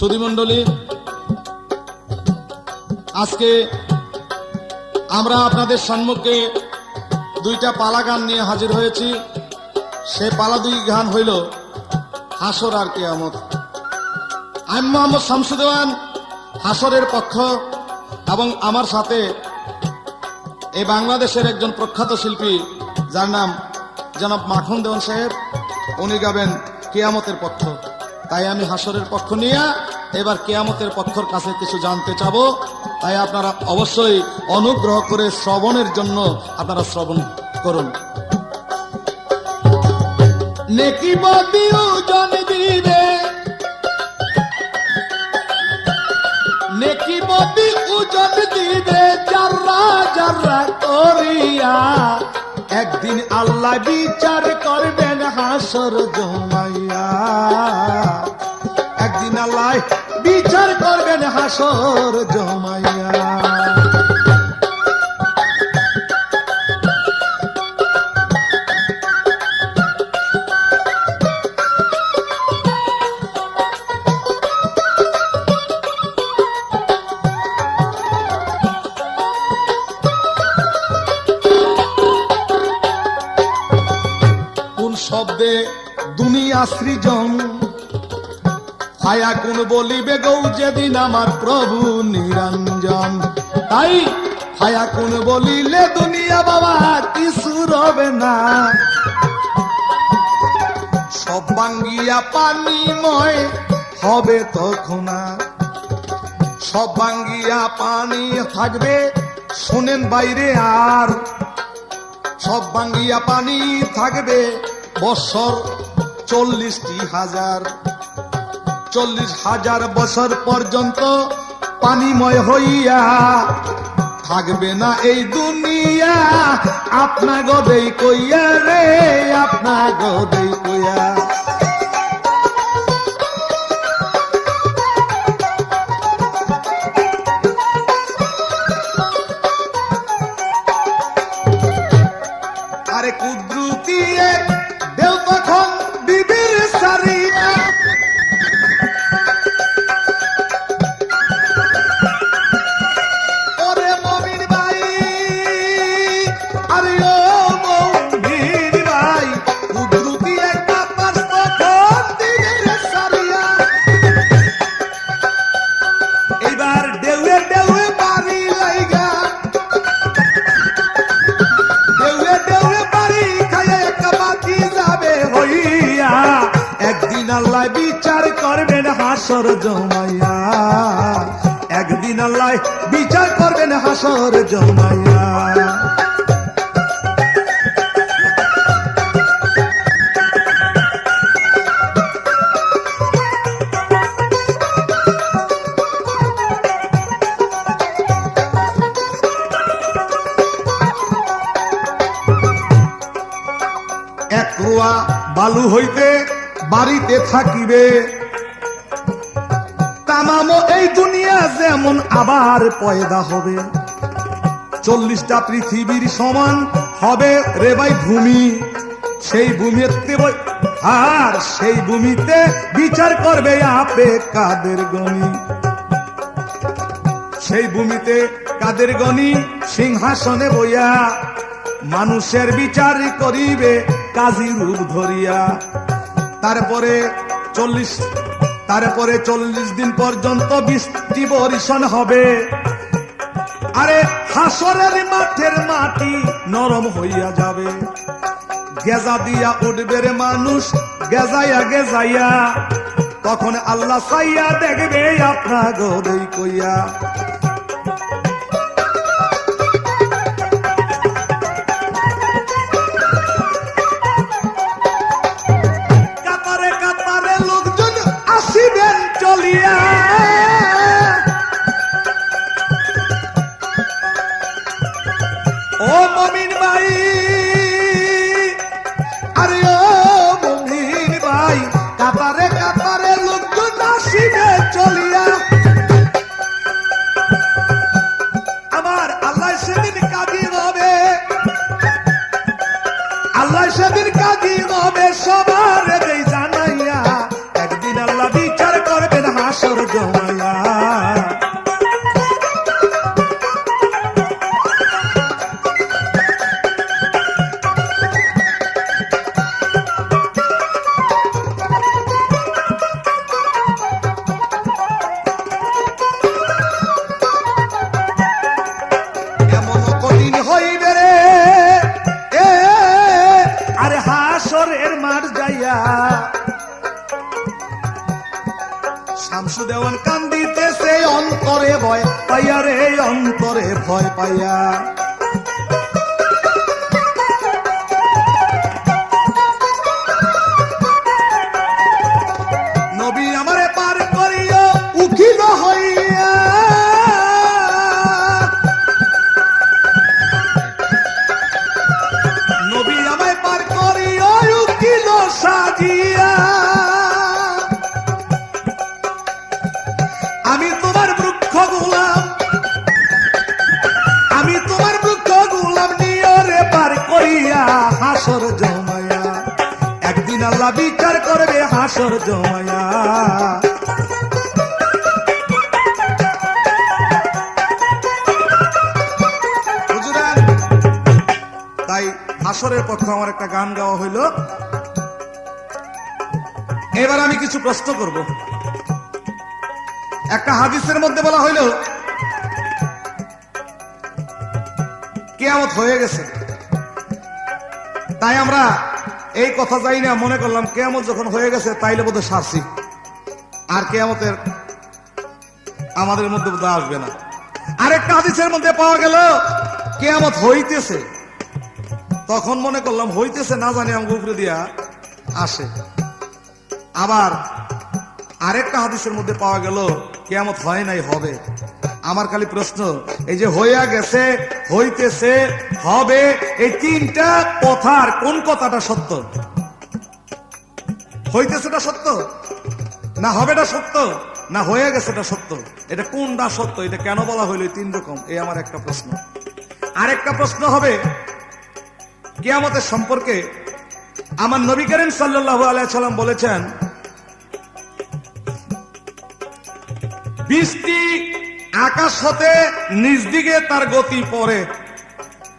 সুধীমণ্ডলী, আজকে আমরা আপনাদের সম্মুখে দুইটা পালা গান নিয়ে হাজির হয়েছি। সে পালা দুই গান হইল হাসর আর কিয়ামত। আমি মোহাম্মদ শামসুদ্দৌলা, হাসরের পক্ষ, এবং আমার সাথে এই বাংলাদেশের একজন প্রখ্যাত শিল্পী যার নাম জনাব মাখন দেওয়ান সাহেব, উনি গাবেন কিয়ামতের পক্ষ। তাই আমি হাসরের পক্ষ নিয়ে এবার কিয়ামতের পক্ষর কাছে কিছু জানতে চাবো। তাই আপনারা অবশ্যই অনুগ্রহ করে শ্রবণের জন্য আপনারা শ্রবণ করুন। নেকি বদি ওজন দিবে, নেকি বদি ওজন দিবে জাররা জাররা করিয়া, একদিন আল্লাহ বিচার করবেন হাসর জমাইয়া। একদিন আল্লাহ বিচার করবেন হাসর জমাইয়া। শব্দে দুনিয়া সৃজন, হায়া কোন বলিবে গৌ যেদিন আমার প্রভু নিরঞ্জন। তাই হায়া কোন বলিলে দুনিয়া বাবা কিছু রবে না, সব ভাঙ্গিয়া পানিময় হবে তখন। সব ভাঙ্গিয়া পানি থাকবে শোনেন বাইরে, আর সব ভাঙ্গিয়া পানি থাকবে বছর 40,000। 40,000 বছর পর্যন্ত পানিময় হইয়া থাকবে না এই দুনিয়া। আপনা গদেই কইয়া রে, আপনা গদেই কইয়া। আরে কুদ্রুতি দেও তখন বিবির সারিয়া, ওরে মমিন ভাই, আরে ও মমিন ভাই, কুদ্রুতি একটা পাস তখন বিবির সারিয়া। এইবার দেউয়ে দেউয়ে বাড়ি লাইগা, দেউয়ে দেউয়ে বাড়ি খাইয়া কাবাকি যাবে হইয়া। একদিন আল্লাহ বিচার করবেন হাসর জমাইয়া, একদিন আল্লাহ বিচার করবেন হাসর জমাইয়া। এক কুয়া বালু হইতে বাড়িতে থাকিবে, তামাম এই দুনিয়া যেমন আবার পয়দা হবে। 40টা পৃথিবীর সমান হবে রে ভাই ভূমি। সেই ভূমিতে আর সেই ভূমিতে বিচার করবে আপে কাদের গনি। সেই ভূমিতে কাদের গনি সিংহাসনে বইয়া, মানুষের বিচার করিবে কাজী রূপ ধরিয়া। তারপরে 40 দিন পর্যন্ত বৃষ্টি বর্ষণ হবে। আরে হাসরের মাঠের মাটি নরম হইয়া যাবে, গেজা দিয়া উঠবে রে মানুষ গেজাইয়া গেজাইয়া। তখন আল্লাহ চাইয়া দেখবে আপনা গদেই কইয়া। কাতারে কাতারে লোকজন আসিবেন চলিয়া, ও মমিন ভাই, আরে ও মমিন ভাই, কাতারে কাতারে লোকজন আসিবে চলিয়া। দেওয়ান কান্দিতেছে অন্তরে ভয় পাইয়া রে, অন্তরে ভয় পাইয়া। নবী আমারে পার করিয়া উঠিল হইয়া, নবী আমায় পার করিয়া উঠিল সাজিয়া। আমি তোমার বৃক্ষ গোলাম, আমি তোমার বৃক্ষ গোলাম নিয়রে পার করিয়া হাসর জমায়া। একদিন আল্লাহ বিচার করবে হাসর জমায়া। তাই হাসরের পক্ষে আমার একটা গান গাওয়া হইল। এবার আমি কিছু প্রশ্ন করব। একটা হাদিসের মধ্যে বলা হইল কিয়ামত হয়ে গেছে, তাই আমরা এই কথা যাই না, মনে করলাম কিয়ামত যখন হয়ে গেছে তাইলে বোধহয় সারছি, আর কিয়ামতের আমাদের মধ্যে বোধহয় আসবে না। আরেকটা হাদিসের মধ্যে পাওয়া গেল কিয়ামত হইতেছে, তখন মনে করলাম হইতেছে না জানি আমাকে উপরে দিয়া আসে। আবার আরেকটা হাদিসের মধ্যে পাওয়া গেল কিয়ামত হয় নাই, হবে। আমার খালি প্রশ্ন, এই যে হইয়া গেছে, হইতেছে, হবে, এই তিনটা কথার কোন কথাটা সত্য? হইতেছেটা সত্য, না হবেটা সত্য, না হয়ে গেছেটা সত্য? এটা কোনটা সত্য? এটা কেন বলা হইল তিন রকম? এই আমার একটা প্রশ্ন। আরেকটা প্রশ্ন হবে কিয়ামতের সম্পর্কে আমার নবী করিম সাল্লাল্লাহু আলাইহি সাল্লাম বলেছেন, বৃষ্টি আকাশ হতে নিচ দিকে তার গতি পড়ে,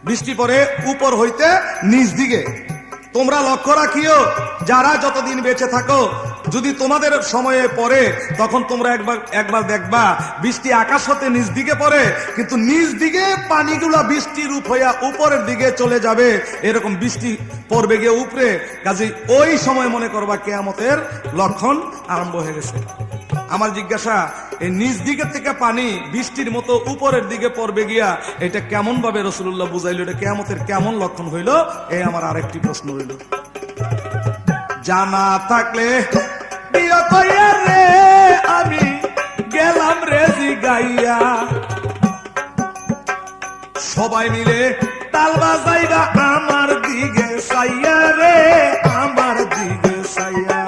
বৃষ্টি পড়ে উপর হইতে নিচ দিকে। তোমরা লক্ষ্য রাখিও, যারা যতদিন বেঁচে থাকো, যদি তোমাদের সময়ে পড়ে তখন তোমরা একবার দেখবা বৃষ্টি আকাশ হতে নিচ দিকে পড়ে, কিন্তু নিচ দিকে পানিগুলা বৃষ্টির রূপ হইয়া উপরের দিকে চলে যাবে, এরকম বৃষ্টি পড়বে গিয়ে উপরে। কাজেই ওই সময় মনে করবা কিয়ামতের লক্ষণ আরম্ভ হয়ে গেছে। আমার জিজ্ঞাসা, এই নিচ দিকের থেকে পানি বৃষ্টির মতো উপরের দিকে পড়বে গিয়া, এটা কেমন ভাবে রাসূলুল্লাহ বুঝাইল? এটা কিয়ামতের কেমন লক্ষণ হইল? এই আমার আরেকটি প্রশ্ন হইল। জানা থাকলে দিও কইয়া রে, আমি গেলাম রে জিগাইয়া। সবাই মিলে তাল বাজাইবা আমার দিকে সাইয়া রে, আমার দিকে সাইয়া।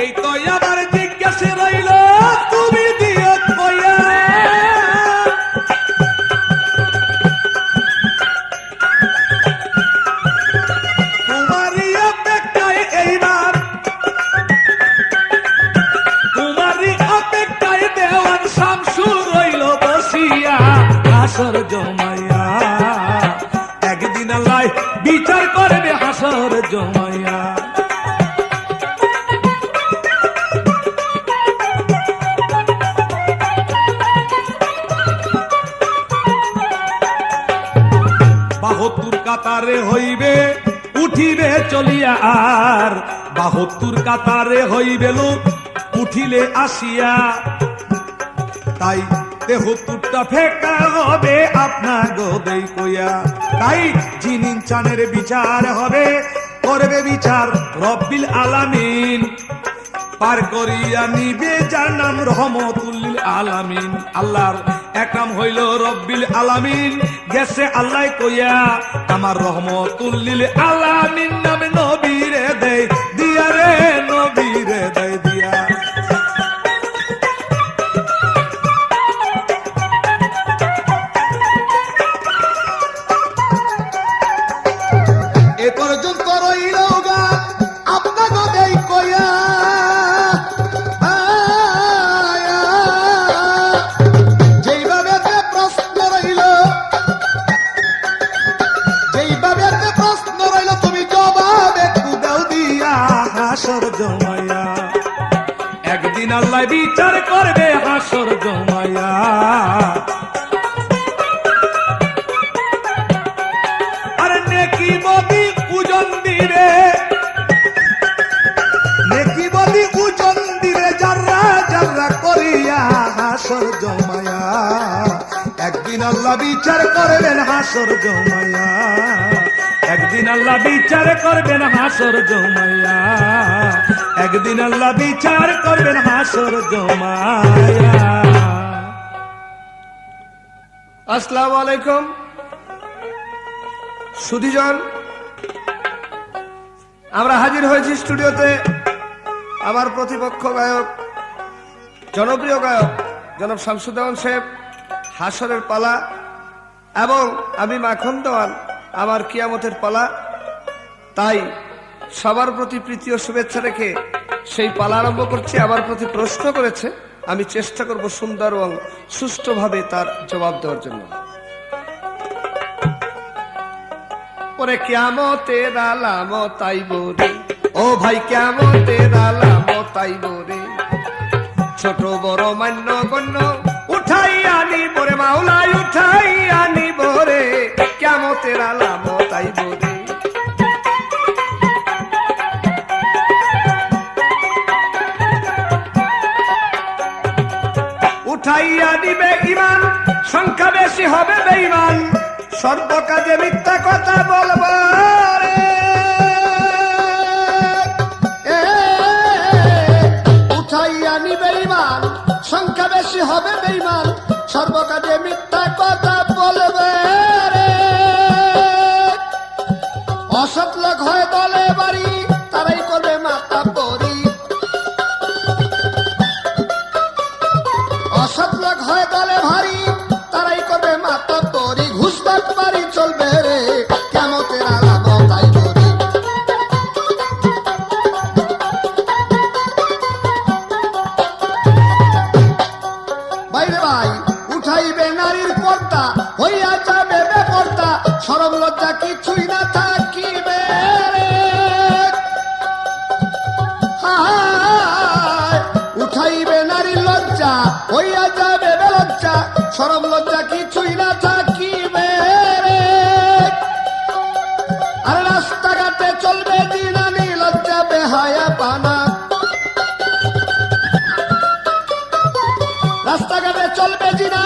এই তো আবার জিজ্ঞাসা রইল, তুমি দিও কইয়া। তোমারই অপেক্ষায় এইবার, তোমারই অপেক্ষায় দেওয়ান শামসু রইল বসিয়া হাসর জমাইয়া। একদিন আল্লাহ বিচার করবে হাসর জমাইয়া। বাহাত্তর কাতারে হইবে উঠিবে চলিয়া, আর ৭২ কাতারে হইবে লোক উঠিলে আসিয়া। তাই ৭৩টা ফেকা হবে আপনা গোদেই কইয়া। তাই জিনিন চানের বিচার হবে, করবে বিচার রব্বিল আলামিন। পার করিয়া নিবে যার নাম রহমতুল লিল আলামিন। আল্লাহর এক নাম হইল রব্বিল আলামিন। গেছে আল্লাহ কইয়া আমার রহমতুল লিল আলামিন নামে নবীরে দেয় দিয়া রে, নবীরে দেয় দিয়া। এ পর্যন্ত রইল গা আপনা গোদেই কইয়া। হাসর জমাইয়া একদিন আল্লাহ বিচার করবে হাসর জমাইয়া। নেকি বদি ওজন দিরে, নেকি বদি ওজন দিরে, যারা যারা করিয়া হাসর জমায়া, একদিন আল্লাহ বিচার করবেন হাসর জমায়া, একদিন আল্লাহ বিচার করবেন হাসর জমায়া, একদিন আল্লাহ বিচার করবেন হাসর জমায়া। আসসালামু আলাইকুম সুধীজন, আমরা হাজির হয়েছি স্টুডিওতে আমার প্রতিপক্ষ গায়ক, জনপ্রিয় গায়ক জনাব শামসুদ্দৌলা সাহেব হাসরের পালা, এবং আমি মাখন দেওয়ান আমার কিয়ামতের পালা। তাই সবার প্রতি প্রীতি ও শুভেচ্ছা রেখে সেই পালা আরম্ভ করছি। আমার প্রতি প্রশ্ন করেছে, আমি চেষ্টা করব সুন্দর এবং সুষ্ঠুভাবে তার জবাব দেওয়ার জন্য। ওরে কিয়ামতের আলামত আইব রে, ও ভাই কিয়ামতের আলামত আইব রে, ছোট বড় মান্য গণ্য উঠাই আনিব রে, মাওলাই উঠাই আনিব রে, কিয়ামতের আলামত আইব রে। উঠাইয়া দিবে ইমান, সংখ্যা বেশি হবে বেঈমান, সর্বকাজে মিথ্যা কথা বলব রে। উঠাইয়া নিবে ইমান, সংখ্যা বেশি হবে বেঈমান, সর্বকাজে মিথ্যা কথা বলবে রে। অসৎ লোক হয় দলে বাড়ি, তারাই করবে মাথা পরি, অসৎ লোক হয় দলে ভারী, তারাই করবে মাথা পরি, ঘুষ বাটপারি চলবে রে, কিয়ামতের আলামত আইব রে। বাইরে ভাই উঠাইবে নারীর পর্দা, হইয়া যাবে বেপর্দা, শরম লজ্জা কিছুই না থাকিবে রে। উঠাইবে নারীর লজ্জা, হইয়া যাবে বেলজ্জা, শরম লজ্জা কিছুই না থাকিবে রে। আর রাস্তাঘাটে চলবে দিনা নির্লজ্জা বেহায়া পানা, রাস্তাঘাটে চলবে জিনা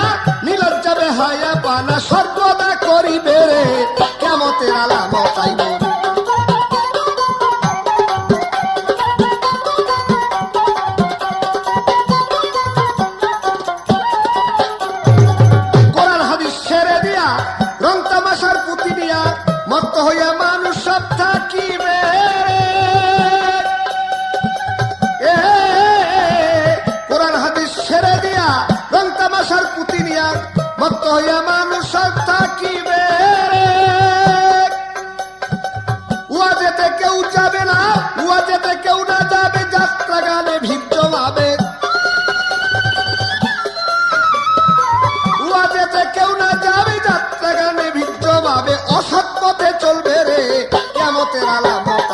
নির্লজ্জা বেহায়া পানা, সর্বদা করিবে রে, কিয়ামতের আলামত আইব রে। কোরআন হাদিস ছেড়ে দিয়া, রং তামাশার পুঁতি দিয়া, মত্ত হইয়া মানুষ সব থাকিবে রে। কোরআন হাদিস ছেড়ে দিয়া, রং তামাশার পুঁতি নিয়া, মত্ত হইয়া মানুষ সব থাকিবে রে। উয়া যেতে কেউ যাবে না, উয়া যেতে কেউ না যাবে, যাত্রা গানে ভিড় জমাবে, উয়া যেতে কেউ না যাবে, যাত্রা গানে ভিড় জমাবে, অসৎ পথে চলবে রে, কিয়ামতের আলামত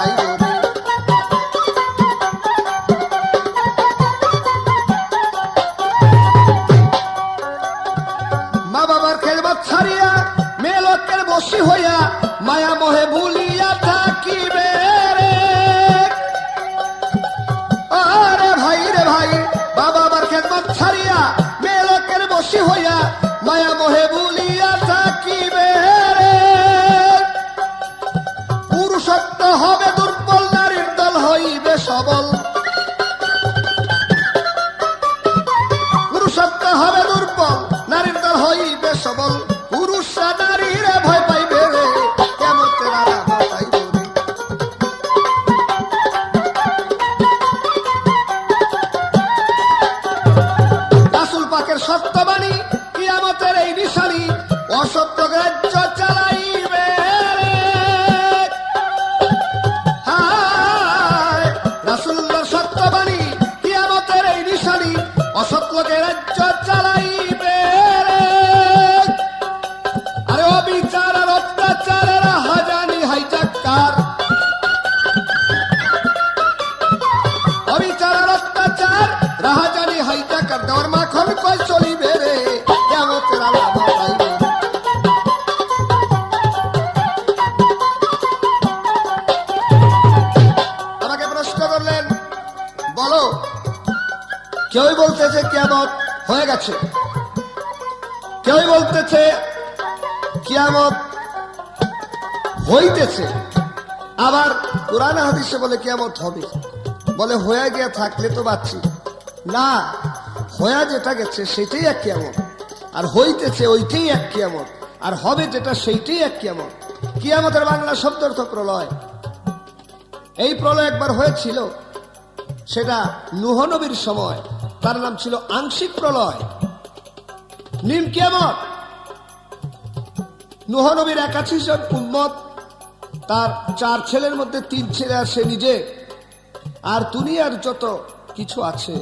কেউই বলতেছে কিয়ামত হয়ে গেছে, কেউই বলতেছে কিয়ামত হইতেছে, আবার কোরআন হাদিসে বলে কিয়ামত হবে, বলে হয়ে গিয়ে থাকলে তো বাঁচছি না, হয়ে যেটা গেছে সেটাই এক কিয়ামত, আর হইতেছে ওইটাই এক কিয়ামত, আর হবে যেটা সেইটাই এক কিয়ামত। কিয়ামতের বাংলা শব্দ অর্থ প্রলয়। এই প্রলয় একবার হয়েছিল, সেটা নূহ নবীর সময়, তার নাম ছিল আংশিক প্রলয়। নিম কিয়ামত, নূহ নবীর 81 জন উম্মত, তার 4 ছেলের মধ্যে 3 ছেলে আর সে নিজে, আর দুনিয়ার যত কিছু আছে,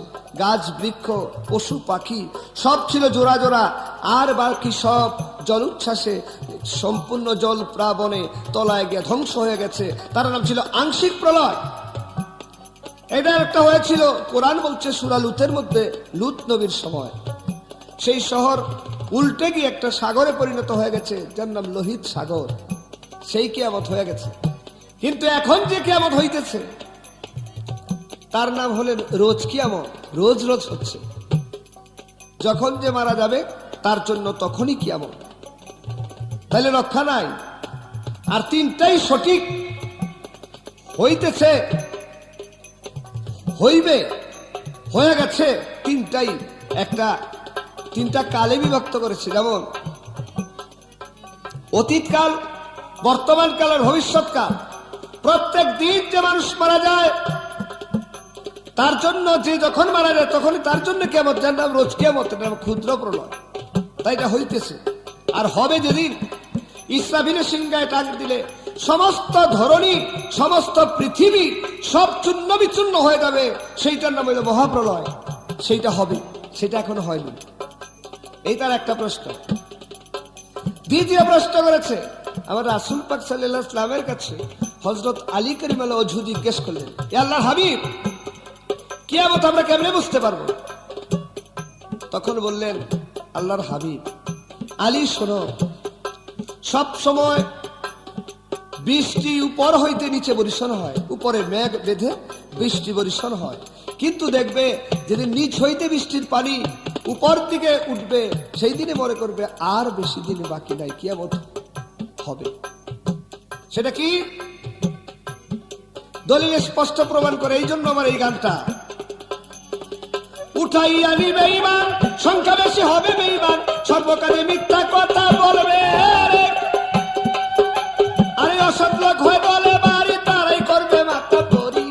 গাছ বৃক্ষ পশু পাখি সব ছিল জোড়া জোড়া, আর বাকি সব জল উচ্ছ্বাসে সম্পূর্ণ জল প্লাবনে তলায় গিয়ে ধ্বংস হয়ে গেছে। তার নাম ছিল আংশিক প্রলয়। এটা একটা হয়েছিল, কোরআন বলছে সূরা লুতের মধ্যে, লুত নবীর সময়। সেই শহর উল্টে গিয়ে একটা সাগরে পরিণত হয়ে গেছে, যার নাম লোহিত সাগর। সেই কিয়ামত হয়ে গেছে। কিন্তু এখন যে কিয়ামত হইতেছে তার নাম হলেন রোজ কিয়ামত। রোজ রোজ হচ্ছে, যখন যে মারা যাবে তার জন্য তখনই কিয়ামত। তাহলে রক্ষা নাই। আর 3টাই সঠিক, হইতেছে, হইবে, হয়ে গেছে। 3টাই একটা 3টা কালে বিভক্ত করেছে, যেমন অতীতকাল, বর্তমান কাল আর ভবিষ্যৎকাল। প্রত্যেক দিন যে মানুষ মারা যায় তার জন্য, যে যখন মারা যায় তখনই তার জন্য কিয়ামত, যার নাম রোজ কিয়ামত, নাম ক্ষুদ্র প্রলয়। তাই এটা হইতেছে। আর হবে যেদিন ইসরাফিলের সিংহায় টাক দিলে সমস্ত ধরনী, সমস্ত পৃথিবী সব চূর্ণ বিচূর্ণ হয়ে যাবে, সেইটার নাম হইল মহাপ্রলয়। সেইটা হবে, সেটা এখনো হয়নি। এই তার একটা প্রশ্ন। দ্বিতীয় প্রশ্ন করেছে আমার রাসূল পাক সাল্লাল্লাহু আলাইহি ওয়াসাল্লামের কাছে হযরত আলী কারিমাল্লাহ ওয়াজহু জিজ্ঞেস করলেন, ইয়া আল্লাহর হাবিব, কিয়ামত আমরা কেমনে বুঝতে পারবো? তখন বললেন, আল্লাহর হাবিব আলী, শোনো, সব সময় বৃষ্টি উপর হইতে নিচে বর্ষণ হয়, উপরে মেঘ বেঁধে বৃষ্টি বর্ষণ হয়, কিন্তু দেখবে যেদিন নিচ হইতে বৃষ্টির পানি উপর দিকে উঠবে, সেই দিনে মনে করবে আর বেশি দিন বাকি নাই, কিয়ামত হবে। সেটা কি? দলিল স্পষ্ট প্রমাণ করে। এই জন্য আমার এই গানটা, উঠাইয়া নিবে ঈমান, সংখ্যা বেশি হবে বেঈমান, সর্বকালে মিথ্যা কথা বলবে, আরে অসৎ লোক হয়ে বলে বাড়ি, তারাই করবে মাথা পরি।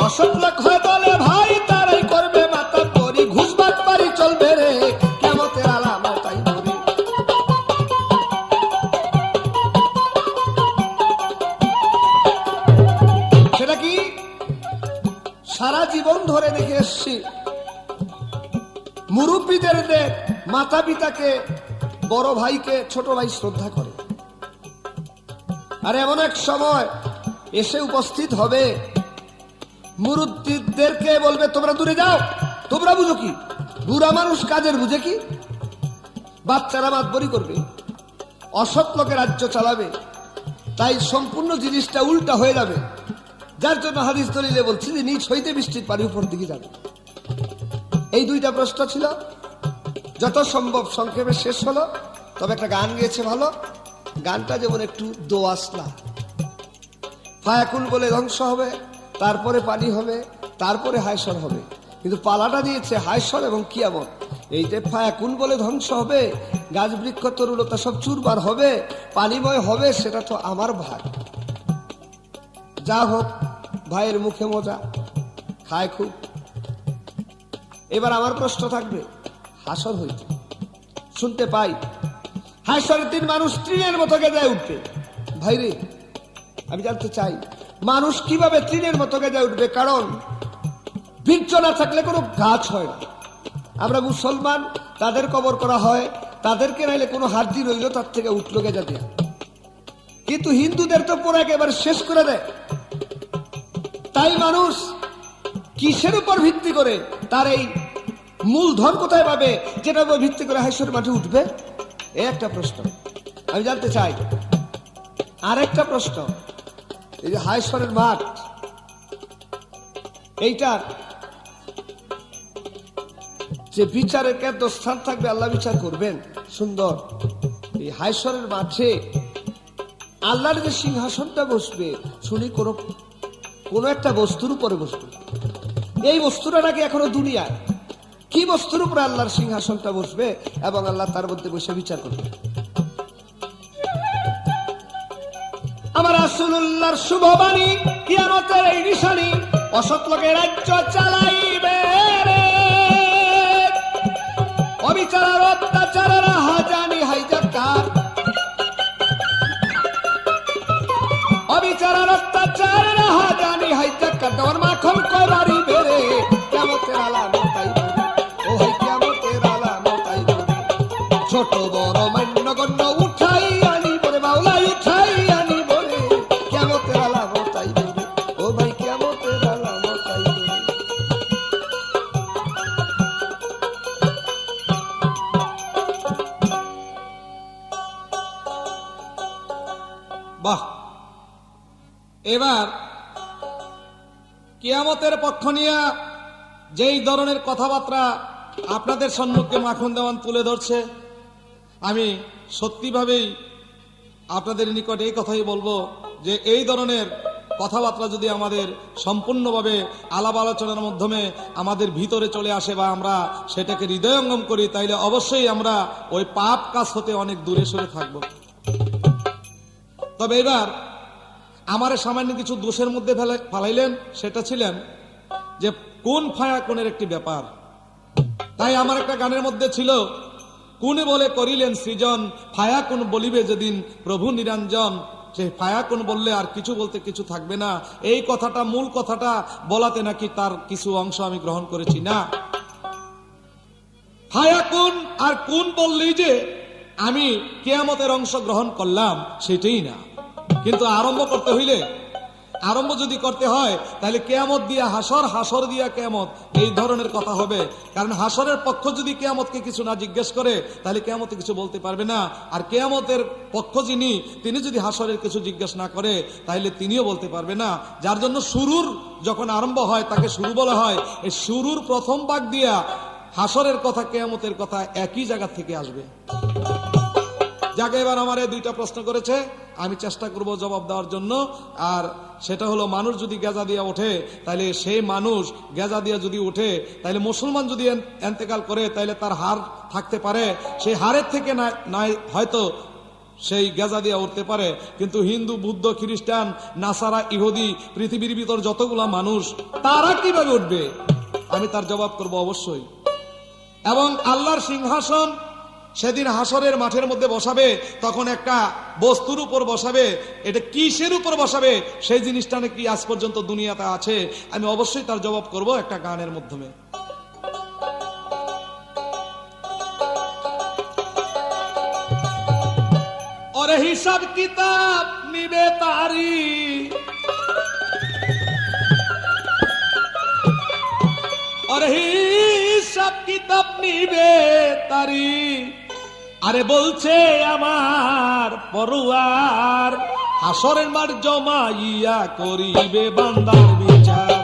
অসৎ লোক হয়ে বলে ভাই, তারাই করবে মাথা পরি, ঘুষবাট বাড়ি চলবে রে, কিয়ামতের আলামত তাই বলি। সেটা কি? সারা জীবন ধরে দেখে এসছি মুরব্বীদের মাতা পিতাকে, বড় ভাইকে ছোট ভাই শ্রদ্ধা করে, আর এমন এক সময় এসে উপস্থিত হবে, মুরব্বীদেরকে বলবে তোমরা দূরে যাও, তোমরা বুঝো কি? বুড়া মানুষ কাজের বুঝে কি? বাচ্চারা মাতবরি করবে, অসৎ লোকে রাজ্য চালাবে, তাই সম্পূর্ণ জিনিসটা উল্টা হয়ে যাবে। যার জন্য হাদিস দলিলে বলছি যে নিচ হইতে বৃষ্টির পানি উপর দিকে যাবে। এই 2টা প্রশ্ন ছিল, যত সম্ভব সংক্ষেপে শেষ হলো। তবে একটা গান গেয়েছে ভালো, গানটা যেমন একটু দোয়াস না, ফায়াকুন বলে ধ্বংস হবে, তারপরে পানি হবে, তারপরে হায়সর হবে, কিন্তু পালাটা দিয়েছে হায়সর এবং কিয়ামত। এই যে ফায়াকুন বলে ধ্বংস হবে, গাছ বৃক্ষ তরুলতা সব চুরবার হবে, পানিময় হবে, সেটা তো আমার ভাগ। যা হোক, ভাইয়ের মুখে মজা, খায় খুব। এবার আমার প্রশ্ন থাকবে, হাসর হইতে শুনতে পাই হাসরের দিন মানুষ তৃণের মতো গেজায় উঠবে। ভাইরে, আমি জানতে চাই মানুষ কিভাবে তৃণের মতো গেজায় উঠবে? কারণ বীর্য না থাকলে কোনো গাছ হয় না। আমরা মুসলমান, তাদের কবর করা হয়, তাদেরকে নাইলে কোনো হাড্ডি রইল তার থেকে উঠলো গেজা দেয়া। কিন্তু হিন্দুদের তো পুরো একেবারে শেষ করে দেয়। তাই মানুষ কিসের উপর ভিত্তি করে তার এই মূলধন কোথায় পাবে, যেটার উপর ভিত্তি করে হাসরের মাঠে উঠবে? এই একটা প্রশ্ন আমি জানতে চাই। আর একটা প্রশ্ন, এই যে হাসরের মাঠ, এইটার যে বিচারের কেন্দ্র স্থান থাকবে, আল্লাহ বিচার করবেন সুন্দর এই হায়সরের মাঠে। আল্লাহর যে সিংহাসনটা বসবে, শুনি কোন একটা বস্তুর উপরে বসবে। এই বস্তুটা নাকি এখনো দুনিয়ায়। কি বস্তুর উপরে আল্লাহর সিংহাসনটা বসবে এবং আল্লাহ তার মধ্যে বসে বিচার করবে? আমার রাসূলুল্লাহর শুভবাণী, কিয়ামতের এই নিশানি, অসৎ লোকের রাজ্য চালাইবে রে। অবিচার অত্যাচারের হাজানি হাইজাকার, অবিচার অত্যাচারের হাজানি হাইজাকার, তোমার মাখন করারি বেড়ে কিয়ামতের আলামত আইবে। ও ভাই কিয়ামতের আলামত আইবে। ছোট বড় মান্যগণ্য উঠাই আনি বলে, মাওলাই উঠাই আনি বলে, কিয়ামতের আলামত আইবে। ও ভাই কিয়ামতের আলামত আইবে। বাহ, এবার কিয়ামতের পক্ষ নিয়ে যেই ধরনের কথাবার্তা আপনাদের সম্মুখে মাখন দেওয়ান তুলে ধরছে, আমি সত্যিভাবেই আপনাদের নিকট এই কথাই বলবো যে এই ধরনের কথাবার্তা যদি আমাদের সম্পূর্ণভাবে আলাপ আলোচনার মাধ্যমে আমাদের ভিতরে চলে আসে বা আমরা সেটাকে হৃদয়ঙ্গম করি, তাইলে অবশ্যই আমরা ওই পাপ কাজ হতে অনেক দূরে সরে থাকব। তবে এবার আমার সামান্য কিছু দোষের মধ্যে ফেলাইলেন, সেটা ছিলেন যে কোন ফায়া কোনের একটি ব্যাপার। তাই আমার একটা গানের মধ্যে ছিল, কোনে বলে করিলেন সৃজন, ফায়া কোন বলিবে যেদিন প্রভু নিরঞ্জন। সে ফায়া কোন বললে আর কিছু বলতে কিছু থাকবে না। এই কথাটা, মূল কথাটা বলাতে নাকি তার কিছু অংশ আমি গ্রহণ করেছি না। ফায়া কোন আর কোন বললেই যে আমি কিয়ামতের অংশ গ্রহণ করলাম, সেটাই না। কিন্তু আরম্ভ করতে হইলে, আরম্ভ যদি করতে হয় তাহলে কিয়ামত দিয়া হাসর, হাসর দিয়া কিয়ামত, এই ধরনের কথা হবে। কারণ হাসরের পক্ষ যদি কিয়ামতকে কিছু না জিজ্ঞেস করে তাহলে কিয়ামতে কিছু বলতে পারবে না। আর কিয়ামতের পক্ষ যিনি, তিনি যদি হাসরের কিছু জিজ্ঞেস না করে তাহলে তিনিও বলতে পারবে না। যার জন্য শুরুর যখন আরম্ভ হয় তাকে শুরু বলা হয়। এই শুরুর প্রথম ভাগ দিয়া হাসরের কথা, কিয়ামতের কথা একই জায়গা থেকে আসবে। যাকে এবার আমার দুইটা প্রশ্ন করেছে, আমি চেষ্টা করব জবাব দেওয়ার জন্য। আর সেটা হলো, মানুষ যদি গেজা দিয়া ওঠে তাহলে সেই মানুষ গেজা দিয়া যদি ওঠে তাহলে মুসলমান যদি এন্তেকাল করে তাহলে তার হার থাকতে পারে, সেই হারের থেকে না হয়তো সেই গেজা দিয়া উঠতে পারে। কিন্তু হিন্দু, বুদ্ধ, খ্রিস্টান, নাসারা, ইহুদি, পৃথিবীর ভিতর যতগুলা মানুষ, তারা কিভাবে উঠবে? আমি তার জবাব করব অবশ্যই। এবং আল্লাহর সিংহাসন সেদিন হাসরের মাঠের মধ্যে বসাবে, তখন একটা বস্তুর উপর বসাবে। এটা কিসের উপর বসাবে, সেই জিনিসটা নাকি আজ পর্যন্ত দুনিয়াতে আছে। আমি অবশ্যই তার জবাব করব একটা গানের মাধ্যমে। ওরে হিসাব কিতাব নিবে তারি, ওরে হিসাব কিতাব নিবে তারি। আরে বলছে আমার পরুয়ার, হাসরের মাঠ জমাইয়া করিবে বান্দার বিচার।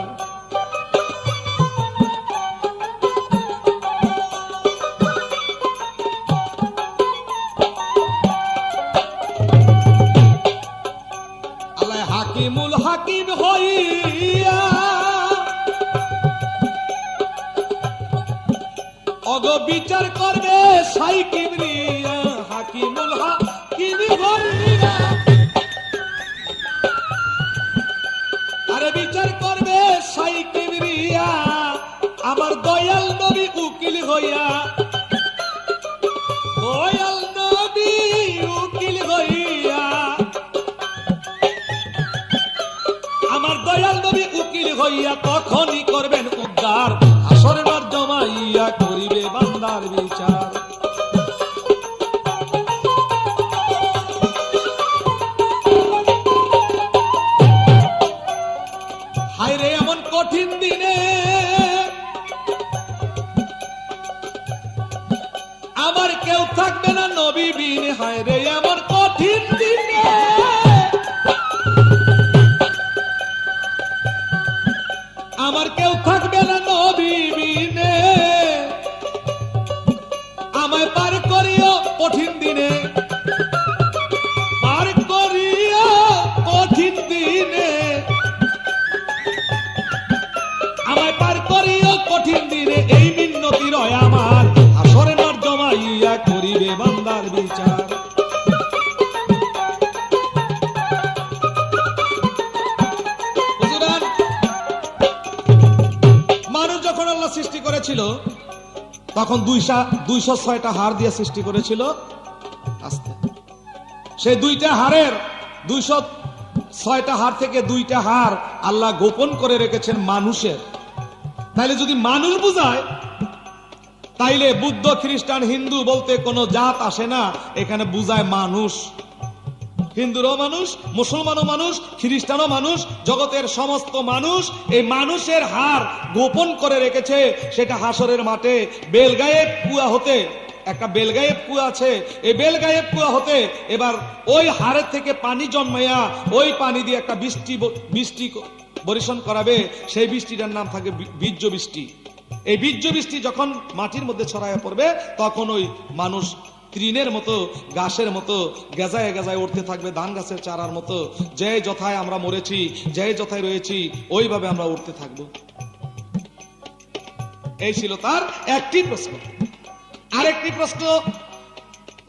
আল্লাহ হাকিমুল হাকিম হইয়া অগ বিচার করবে সাই কিবরিয়া। হাকিমুল হাকিম হইয়া আরে বিচার করবে সাই কিবরিয়া। আমার দয়াল নবী উকিল হইয়া, দয়াল নবী উকিল হইয়া, আমার দয়াল নবী উকিল হইয়া তখনই করবেন উদ্ধার। হাসরের মাঠ জমাইয়া করিবে বান্দার বিচার। হায়রে এমন কঠিন দিনে আমার কেউ থাকবে না নবী বিনে। হায়রে এমন কঠিন দিনে আমার কেউ তখন 206টা হাড় দিয়ে সৃষ্টি করেছিল আস্তে। সেই 2টা হাড়ের 206টা হাড় থেকে 2টা হাড় আল্লাহ গোপন করে রেখেছেন মানুষের। তাইলে যদি মানুষ বুঝায়, তাইলে বুদ্ধ, খ্রিস্টান, হিন্দু বলতে কোনো জাত আসে না, এখানে বুঝায় মানুষ। হিন্দুরও মানুষ, মুসলমানও মানুষ, খ্রিস্টানও মানুষ, জগতের সমস্ত মানুষ। এই মানুষের হাড় গোপন করে রেখেছে, সেটা হাসরের মাঠে বেলগায়েব কুয়া হতে, একটা বেলগায়েব কুয়া আছে, এই বেলগায়েব কুয়া হতে এবার ওই হাড়ের থেকে পানি জন্মাইয়া ওই পানি দিয়ে একটা বৃষ্টি বর্ষণ করাবে। সেই বৃষ্টিটার নাম থাকে বীর্য বৃষ্টি। এই বীর্য বৃষ্টি যখন মাটির মধ্যে ছড়াইয়া পড়বে, তখন ওই মানুষ তৃণের মতো, ঘাসের মতো গেজায় গেজায় উঠতে থাকবে, ধান গাছের চারার মতো। যে যথায় আমরা মরেছি, যে যথায় রয়েছি, ওইভাবে আমরা উঠতে থাকব। এই ছিল তার একটি প্রশ্ন। আরেকটি প্রশ্ন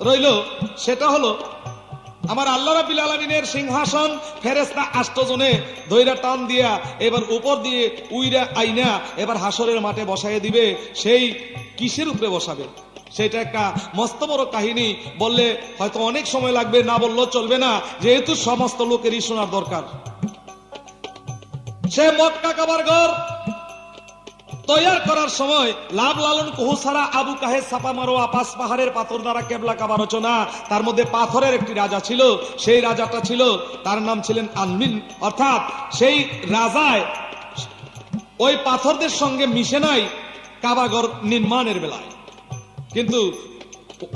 রইল, সেটা হলো আমার আল্লাহ রাব্বুল আলামিনের সিংহাসন ফেরেশতা 8 জনে ধইরা টান দিয়া এবার উপর দিয়ে উইরা আইনা এবার হাসরের মাঠে বসাইয়া দিবে। সেই কিসের উপরে বসাবে? সেটা একটা মস্ত বড় কাহিনী, বললে হয়তো অনেক সময় লাগবে, না বললেও চলবে না, যেহেতু সমস্ত লোকেরই শোনার দরকার। সে মক্কা কাবার ঘর তৈয়ার করার সময় লাভ লালন কুহু ছাড়া আবু কাহে ছাপা মারোয়া 5 পাহাড়ের পাথর দ্বারা কেবলা কাবা রচনা। তার মধ্যে পাথরের একটি রাজা ছিল, সেই রাজাটা ছিল, তার নাম ছিলেন আলমিন। অর্থাৎ সেই রাজায় ওই পাথরদের সঙ্গে মিশে নাই কাবাঘর নির্মাণের বেলায়, কিন্তু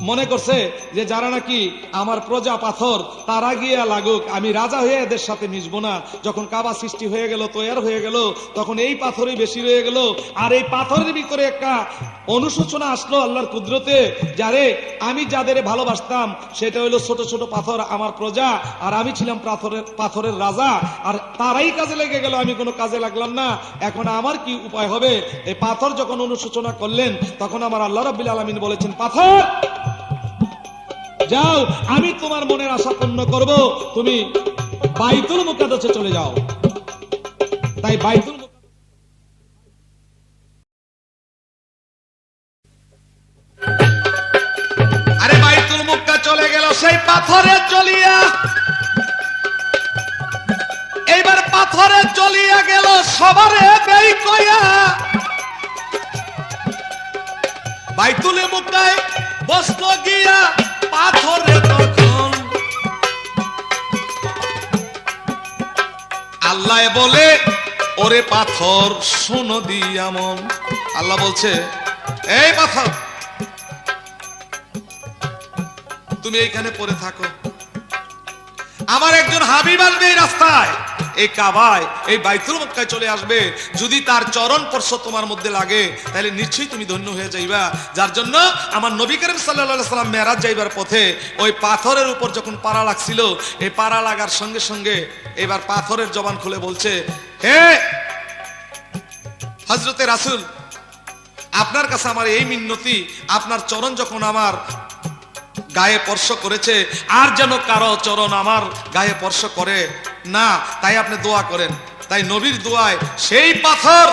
মনে করছে যে যারা নাকি আমার প্রজা পাথর, তারা গিয়া লাগুক, আমি রাজা হয়ে এদের সাথে মিশবো না। যখন কাবা সৃষ্টি হয়ে গেল, তৈয়ার হয়ে গেল, তখন এই পাথরই বেশি রয়ে গেল। আর এই পাথরের ভিতরে একটা অনুশোচনা আসলো আল্লাহর কুদরতে, যারে আমি যাদের ভালোবাসতাম সেটা হলো ছোট ছোট পাথর, আমার প্রজা, আর আমি ছিলাম পাথরের রাজা, আর তারাই কাজে লেগে গেল, আমি কোনো কাজে লাগলাম না। এখন আমার কি উপায় হবে? এই পাথর যখন অনুশোচনা করলেন, তখন আমার আল্লাহ রাব্বুল আলামিন বলেছেন, পাথর যাও, আমি তোমার মনের আশা পূর্ণ করব, তুমি বাইতুল মুকাদ্দাসে চলে যাও। তাই বাইতুল মুক্কা চলে গেল সেই পাথরে চলিয়া। এইবার পাথরে চলিয়া গেল সবারে বেই কইয়া। বাইতুল মুক্কায় বসল গিয়া পাথরে, তখন আল্লাহ বলে, ওরে পাথর শোনো দিয়া মন। আল্লাহ বলছে, এই পাথর তুমি এইখানে পড়ে থাকো, আমার একজন হাবিব আসবে এই রাস্তায়, এই কাবায়, এই বাইতুল মুক্কায় চলে আসবে। যদি তার চরণ স্পর্শ তোমার মধ্যে লাগে, তাহলে নিশ্চয়ই তুমি ধন্য হয়ে যাইবা। যার জন্য আমার নবী করিম সাল্লাল্লাহু আলাইহি সাল্লাম মেরাজ যাইবার পথে ওই পাথরের উপর যখন পাড়া লাগছিল, এই পাড়া লাগার সঙ্গে সঙ্গে এবার পাথরের জবান খুলে বলছে, হে হযরতে রাসূল, আপনার কাছে আমার এই মিন্নতি, আপনার চরণ যখন আমার গায়ে স্পর্শ করেছে, আর যেন কারো চরণ আমার গায়ে স্পর্শ করে না, তাই আপনি দোয়া করেন। তাই নবীর দোয়ায় সেই পাথর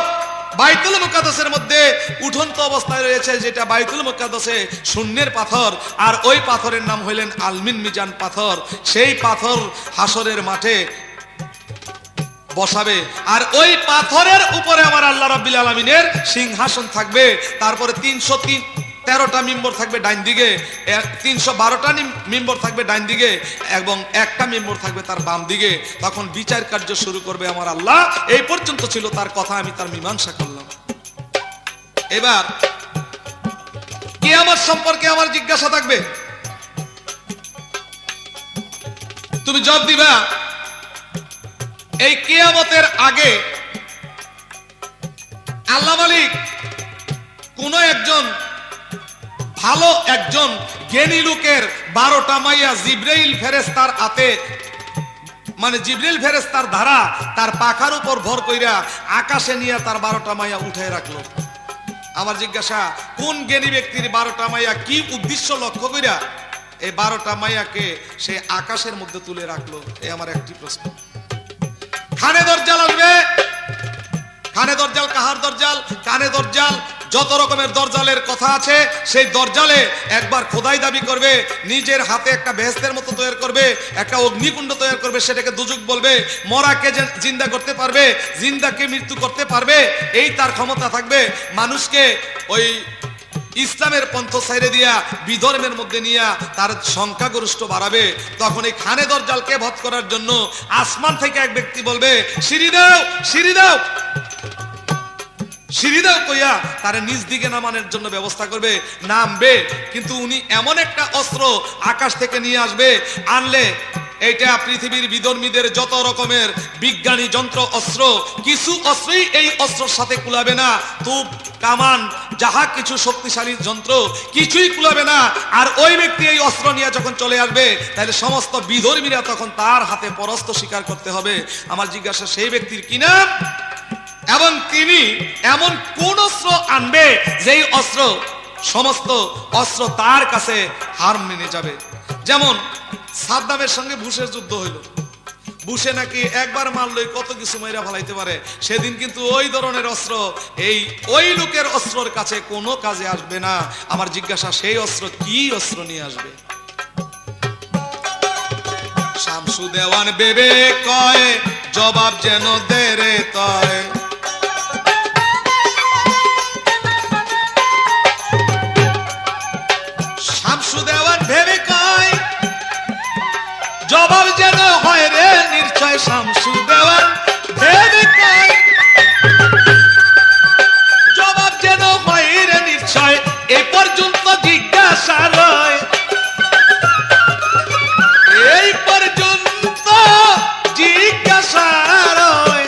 বাইতুল মুকাদ্দাসের মধ্যে উঠন্ত অবস্থায় রয়েছে, যেটা বাইতুল মুকাদ্দাসে শূন্যের পাথর, আর ওই পাথরের নাম হইলেন আলমিন মিজান পাথর। সেই পাথর হাসরের মাঠে বসাবে, আর ওই পাথরের উপরে আমার আল্লাহ রাব্বুল আলামিনের সিংহাসন থাকবে। তারপরে 313টা মিম্বর থাকবে ডাইন দিকে, 312টা মিম্বর থাকবে ডাইন দিকে, এবং একটা মিম্বর থাকবে তার বাম দিকে। তখন বিচার কার্য শুরু করবে আমার আল্লাহ। এই পর্যন্ত ছিল তার কথা, আমি তার মীমাংসা করলাম। এবার কিয়ামত সম্পর্কে আমার জিজ্ঞাসা থাকবে, তুমি জবাব দিবা। এই কিয়ামতের আগে আল্লাহ মালিক কোন একজন ভালো একজন জ্ঞানী লোকের 12টা মাইয়া জিবরাইল ফেরেশতার হাতে, মানে জিবরাইল ফেরেশতার ধারা তার পাখার উপর ভর কইরা আকাশে নিয়ে তার 12টা মাইয়া উঠায় রাখলো। আমার জিজ্ঞাসা, কোন জ্ঞানী ব্যক্তির 12টা মাইয়া, কি উদ্দেশ্য লক্ষ্য কইরা এই 12টা মাইয়াকে সে আকাশের মধ্যে তুলে রাখলো? এই আমার একটি প্রশ্ন। খানে দরজাল আসবে। খানে দরজাল কাহার দরজাল? কানে দরজাল যত রকমের দরজালের কথা আছে সেই দরজালে একবার খোদাই দাবি করবে, নিজের হাতে একটা বেহেশতের মতো তৈরি করবে, একটা অগ্নিকুণ্ড তৈরি করবে, সেটাকে দুজক বলবে। মরাকে জিন্দা করতে পারবে, জিন্দাকে মৃত্যু করতে পারবে, এই তার ক্ষমতা থাকবে। মানুষকে ওই ইসলামের পন্থ ছাইরে দিয়া বিধর্মের মধ্যে নিয়ে তার সংখ্যাগরিষ্ঠ বাড়াবে। তখন এই খানে দরজালকে বধ করার জন্য আসমান থেকে এক ব্যক্তি বলবে, সিঁড়ি দাও, সিঁড়ি দাও, সিঁড়ি দাও কইয়া তার নিজ দিকে নামানোর জন্য ব্যবস্থা করবে। নামবে, কিন্তু উনি এমন একটা অস্ত্র আকাশ থেকে নিয়ে আসবে, আনলে এটা পৃথিবীর বিধর্মীদের যত রকমের বিজ্ঞানী যন্ত্র অস্ত্র, কিছু অস্ত্রই এই অস্ত্রের সাথে কুলাবে না। তুপ, কামান, যাহা কিছু শক্তিশালী যন্ত্র কিছুই কুলাবে না। আর ওই ব্যক্তি এই অস্ত্র নিয়ে যখন চলে আসবে, তাহলে সমস্ত বিধর্মীরা তখন তার হাতে পরাস্ত স্বীকার করতে হবে। আমার জিজ্ঞাসা, সেই ব্যক্তির কি নাম এবং তিনি এমন কোন অস্ত্র আনবে যেই অস্ত্র সমস্ত অস্ত্র তার কাছে হার মেনে যাবে। যেমন সাদ্দামের সঙ্গে বুশের যুদ্ধ হইল, বুশে নাকি একবার মারলই কত কিছু মাইরা ফেলাইতে পারে। সেদিন কিন্তু ওই ধরনের অস্ত্র ওই লোকের অস্ত্রের কাছে কোনো কাজে আসবে না। আমার জিজ্ঞাসা, সেই অস্ত্র কি অস্ত্র নিয়ে আসবে? শামসু দেওয়ান বেবে কয়, জবাব যেন দেরে তয়। শামসু দেওয়ান ভেবে কয়, জবাব যেন হয় রে নিশ্চয়। শামসু দেওয়ান ভেবে কয়, জবাব যেন হয় রে নিশ্চয়। এ পর্যন্ত জিজ্ঞাসা রয়, এই পর্যন্ত জিজ্ঞাসা রয়।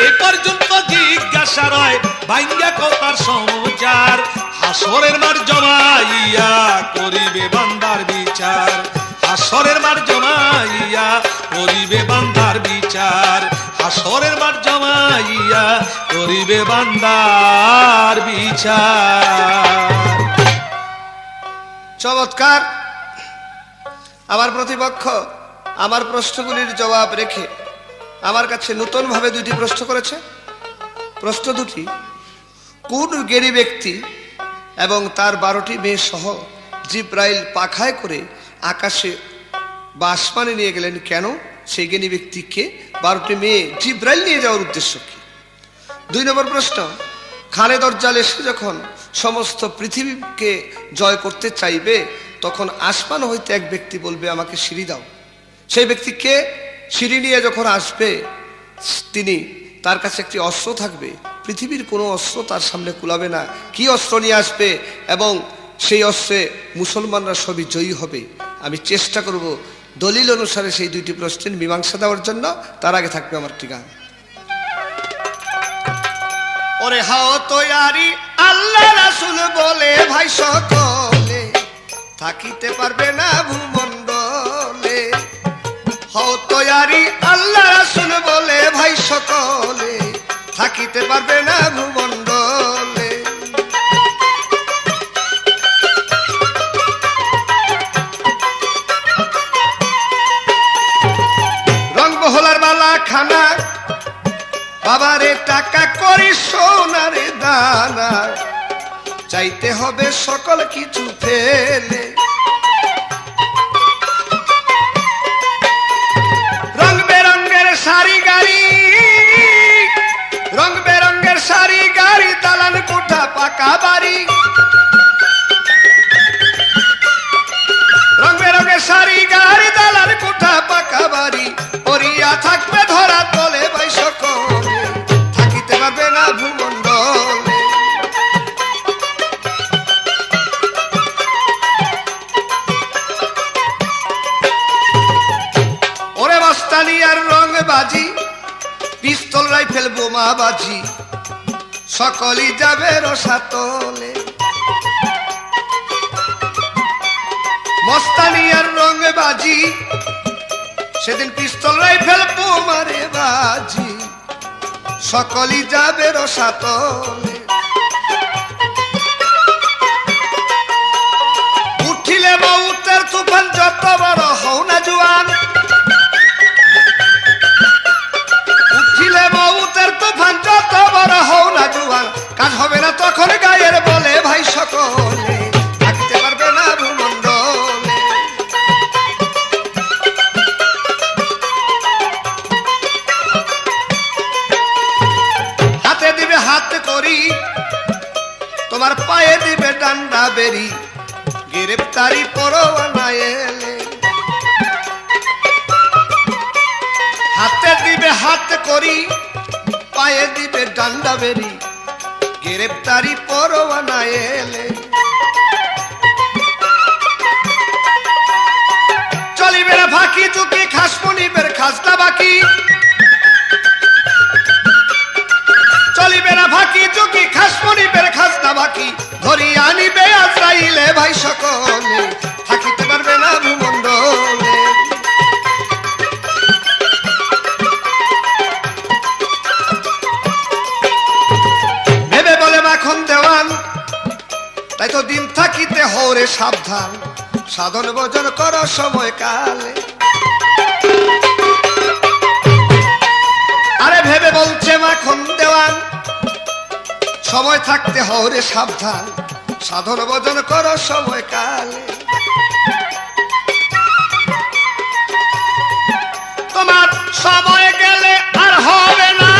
এই পর্যন্ত জিজ্ঞাসা রয়, ভাঙ্গা কথার সমাচার। হাসরের মার জমাইয়া করিবে বান্দার বিচার, হাসরের মার জমাইয়া করিবে বান্দার বিচার, হাসরের মার জমাইয়া করিবে বান্দার বিচার। চমৎকার। আমার প্রতিপক্ষ আমার প্রশ্নগুলির জবাব রেখে আমার কাছে নতুন ভাবে দুটি প্রশ্ন করেছে। প্রশ্ন দুটি, কোন জ্ঞানী ব্যক্তি এবং তার 12টি মেয়ে সহ জিব্রাইল পাখায় করে আকাশে বা আসমানে নিয়ে গেলেন কেন? সেই জ্ঞানী ব্যক্তিকে 12টি মেয়ে জিব্রাইল নিয়ে যাওয়ার উদ্দেশ্য কি? 2 নম্বর প্রশ্ন, খানে দরজাল এসে যখন সমস্ত পৃথিবীকে জয় করতে চাইবে, তখন আসমান হইতে এক ব্যক্তি বলবে, আমাকে সিঁড়ি দাও। সেই ব্যক্তিকে সিঁড়ি নিয়ে যখন আসবে, তিনি তার কাছে একটি অস্ত্র থাকবে, পৃথিবীর কোনো অস্ত্র তার সামনে কুলাবে না। কি অস্ত্র নিয়ে আসবে এবং সেই অস্ত্রে মুসলমানরা সবই জয়ী হবে, আমি চেষ্টা করব দলিল অনুসারে সেই 2টি প্রশ্নের মীমাংসা দেওয়ার জন্য। তার আগে থাকবে আমার একটি গান। ওরে হাও তৈয়ারি আল্লাহ রাসূল বলে, ভাই সকলে থাকিতে পারবে না ভূমণ্ডলে। হাও তৈয়ারি আল্লাহ রাসূল বলে, ভাই সকলে থাকিতে পারবে না ভূমণ্ডলে। রংবহলার বালা খানা, বাবারে টাকা করি সোনারে দানা, চাইতে হবে সকল কিছু ফেলে। রং বেরঙ্গের শাড়ি গাড়ি, রং বেরঙ্গের শাড়ি গাড়ি, দালান কোঠা পাকা বাড়ি। রং বেরঙ্গের শাড়ি গাড়ি, দালান কোঠা পাকা বাড়ি, পরিয়া থাকবে ধরা তলে ভাই সকলে থাকিতে পারবে না ভূমণ্ডলে। ওরে মস্তানি আর রং বাজি, পিস্তল রাইফেল বোমা বাজি, সকলই যাবে রসাতলে। মস্তানি আর রং বাজি, সেদিন পিস্তল রাইফেল বোমারে বাজি, সকলই যাবে রসাতলে। উঠিলে মৌতের তুফান, যত বড় হও না জোয়ান, উঠিলে মৌ গ্রেপ্তারি পরোয়ানা এলে, হাতে দিবে হাত করি, পায়ে দিবে ডান্ডা বেরি, গ্রেপ্তারি পরোয়ানা এলে। চলিবে না ফাঁকি চুকি, খাসমনিবের খাজনা বাকি, চলিবে না ফাঁকি চুকি, খাসমনিবের খাজনা বাকি, ধরি আনিবে আজরাইলে ভাই সকলে, থাকিতে পারবে না ভূমণ্ডলে। ভেবে বলে মাখন দেওয়ান, তাই তো দিন থাকিতে হরে সাবধান, সাধন ভজন কর সময় কালে। আরে ভেবে বলছে মাখন দেওয়ান, সময় থাকতে হরে সাবধান, সাধন ভজন কর সময় কালে। তোমার সময় গেলে আর হবে না,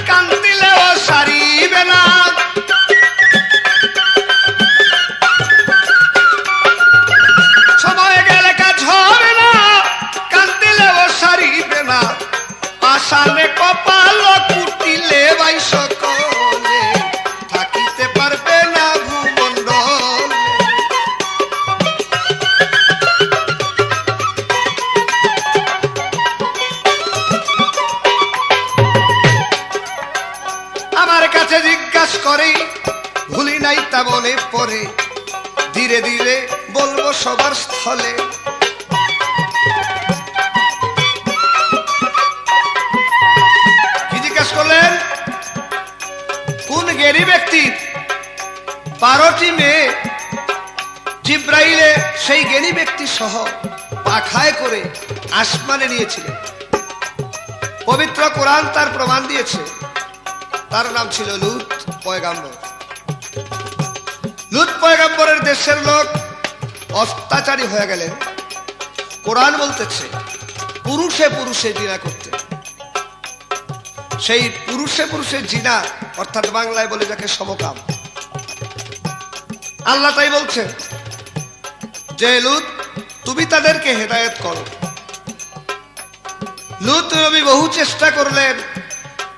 কান্দিলেও সারিবে না। সময় গেলে কাজ হবে না, কান্দিলেও সারিবে না। আসানে কপাল কুটিলে ভাই সকলে, থাকিতে পারবে না ভূমণ্ডলে। আমার কাছে জিজ্ঞাসা করে, ভুলি নাই তা মনে পড়ে, ধীরে ধীরে বলবো সবার স্থলে। কি জিজ্ঞাসা করলেন? কোন জ্ঞানী ব্যক্তি 12টি মেয়ে জিব্রাইলে সেই জ্ঞানী ব্যক্তি সহ পাখায় করে আসমানে নিয়েছিলেন? পবিত্র কোরআন তার প্রমাণ দিয়েছে। তার নাম ছিল লূত পয়গাম্বর। লূত পয়গাম্বরের দেশের লোক অত্যাচারী হয়ে গেলেন। কোরআন বলতেছে পুরুষে পুরুষে জিনা করতে। সেই পুরুষে পুরুষে জিনা অর্থাৎ বাংলায় বলে যাকে সমকাম। আল্লাহ তাই বলছেন যে লূত তুমি তাদেরকে হেদায়েত করো। লূত নবী বহু চেষ্টা করলেন,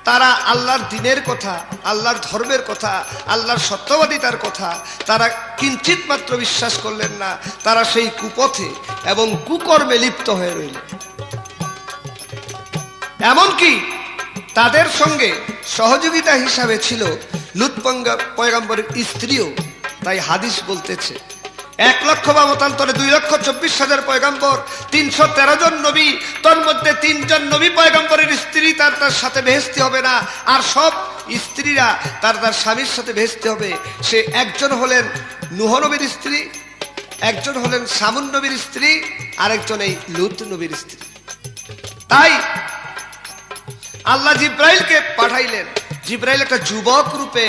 তারা আল্লাহর দ্বীনের কথা, আল্লাহর ধর্মের কথা, আল্লাহর সত্যবাদিতার কথা তারা কিঞ্চিত মাত্র বিশ্বাস করলেন না। তারা সেই কুপথে এবং কুকর্মে লিপ্ত হয়ে রইল। এমনকি তাদের সঙ্গে সহযোগিতা হিসাবে ছিল লূত পয়গম্বরের স্ত্রীও। তাই হাদিস বলতেছে 1,00,000 বা মতান্তরে 2,24,000 পয়গম্বর, 313 জন নবী, তোর মধ্যে 3 জন নবী পয়গম্বরের স্ত্রী তার সাথে বেহেশতি হবে না, আর সব স্ত্রীরা তার স্বামীর সাথে বেহেশতি হবে। সে একজন হলেন নূহ নবীর স্ত্রী, একজন হলেন শামুন নবীর স্ত্রী, আর একজন এই লূত নবীর স্ত্রী। তাই আল্লাহ জিব্রাইলকে পাঠাইলেন। জিব্রাইল একটা যুবক রূপে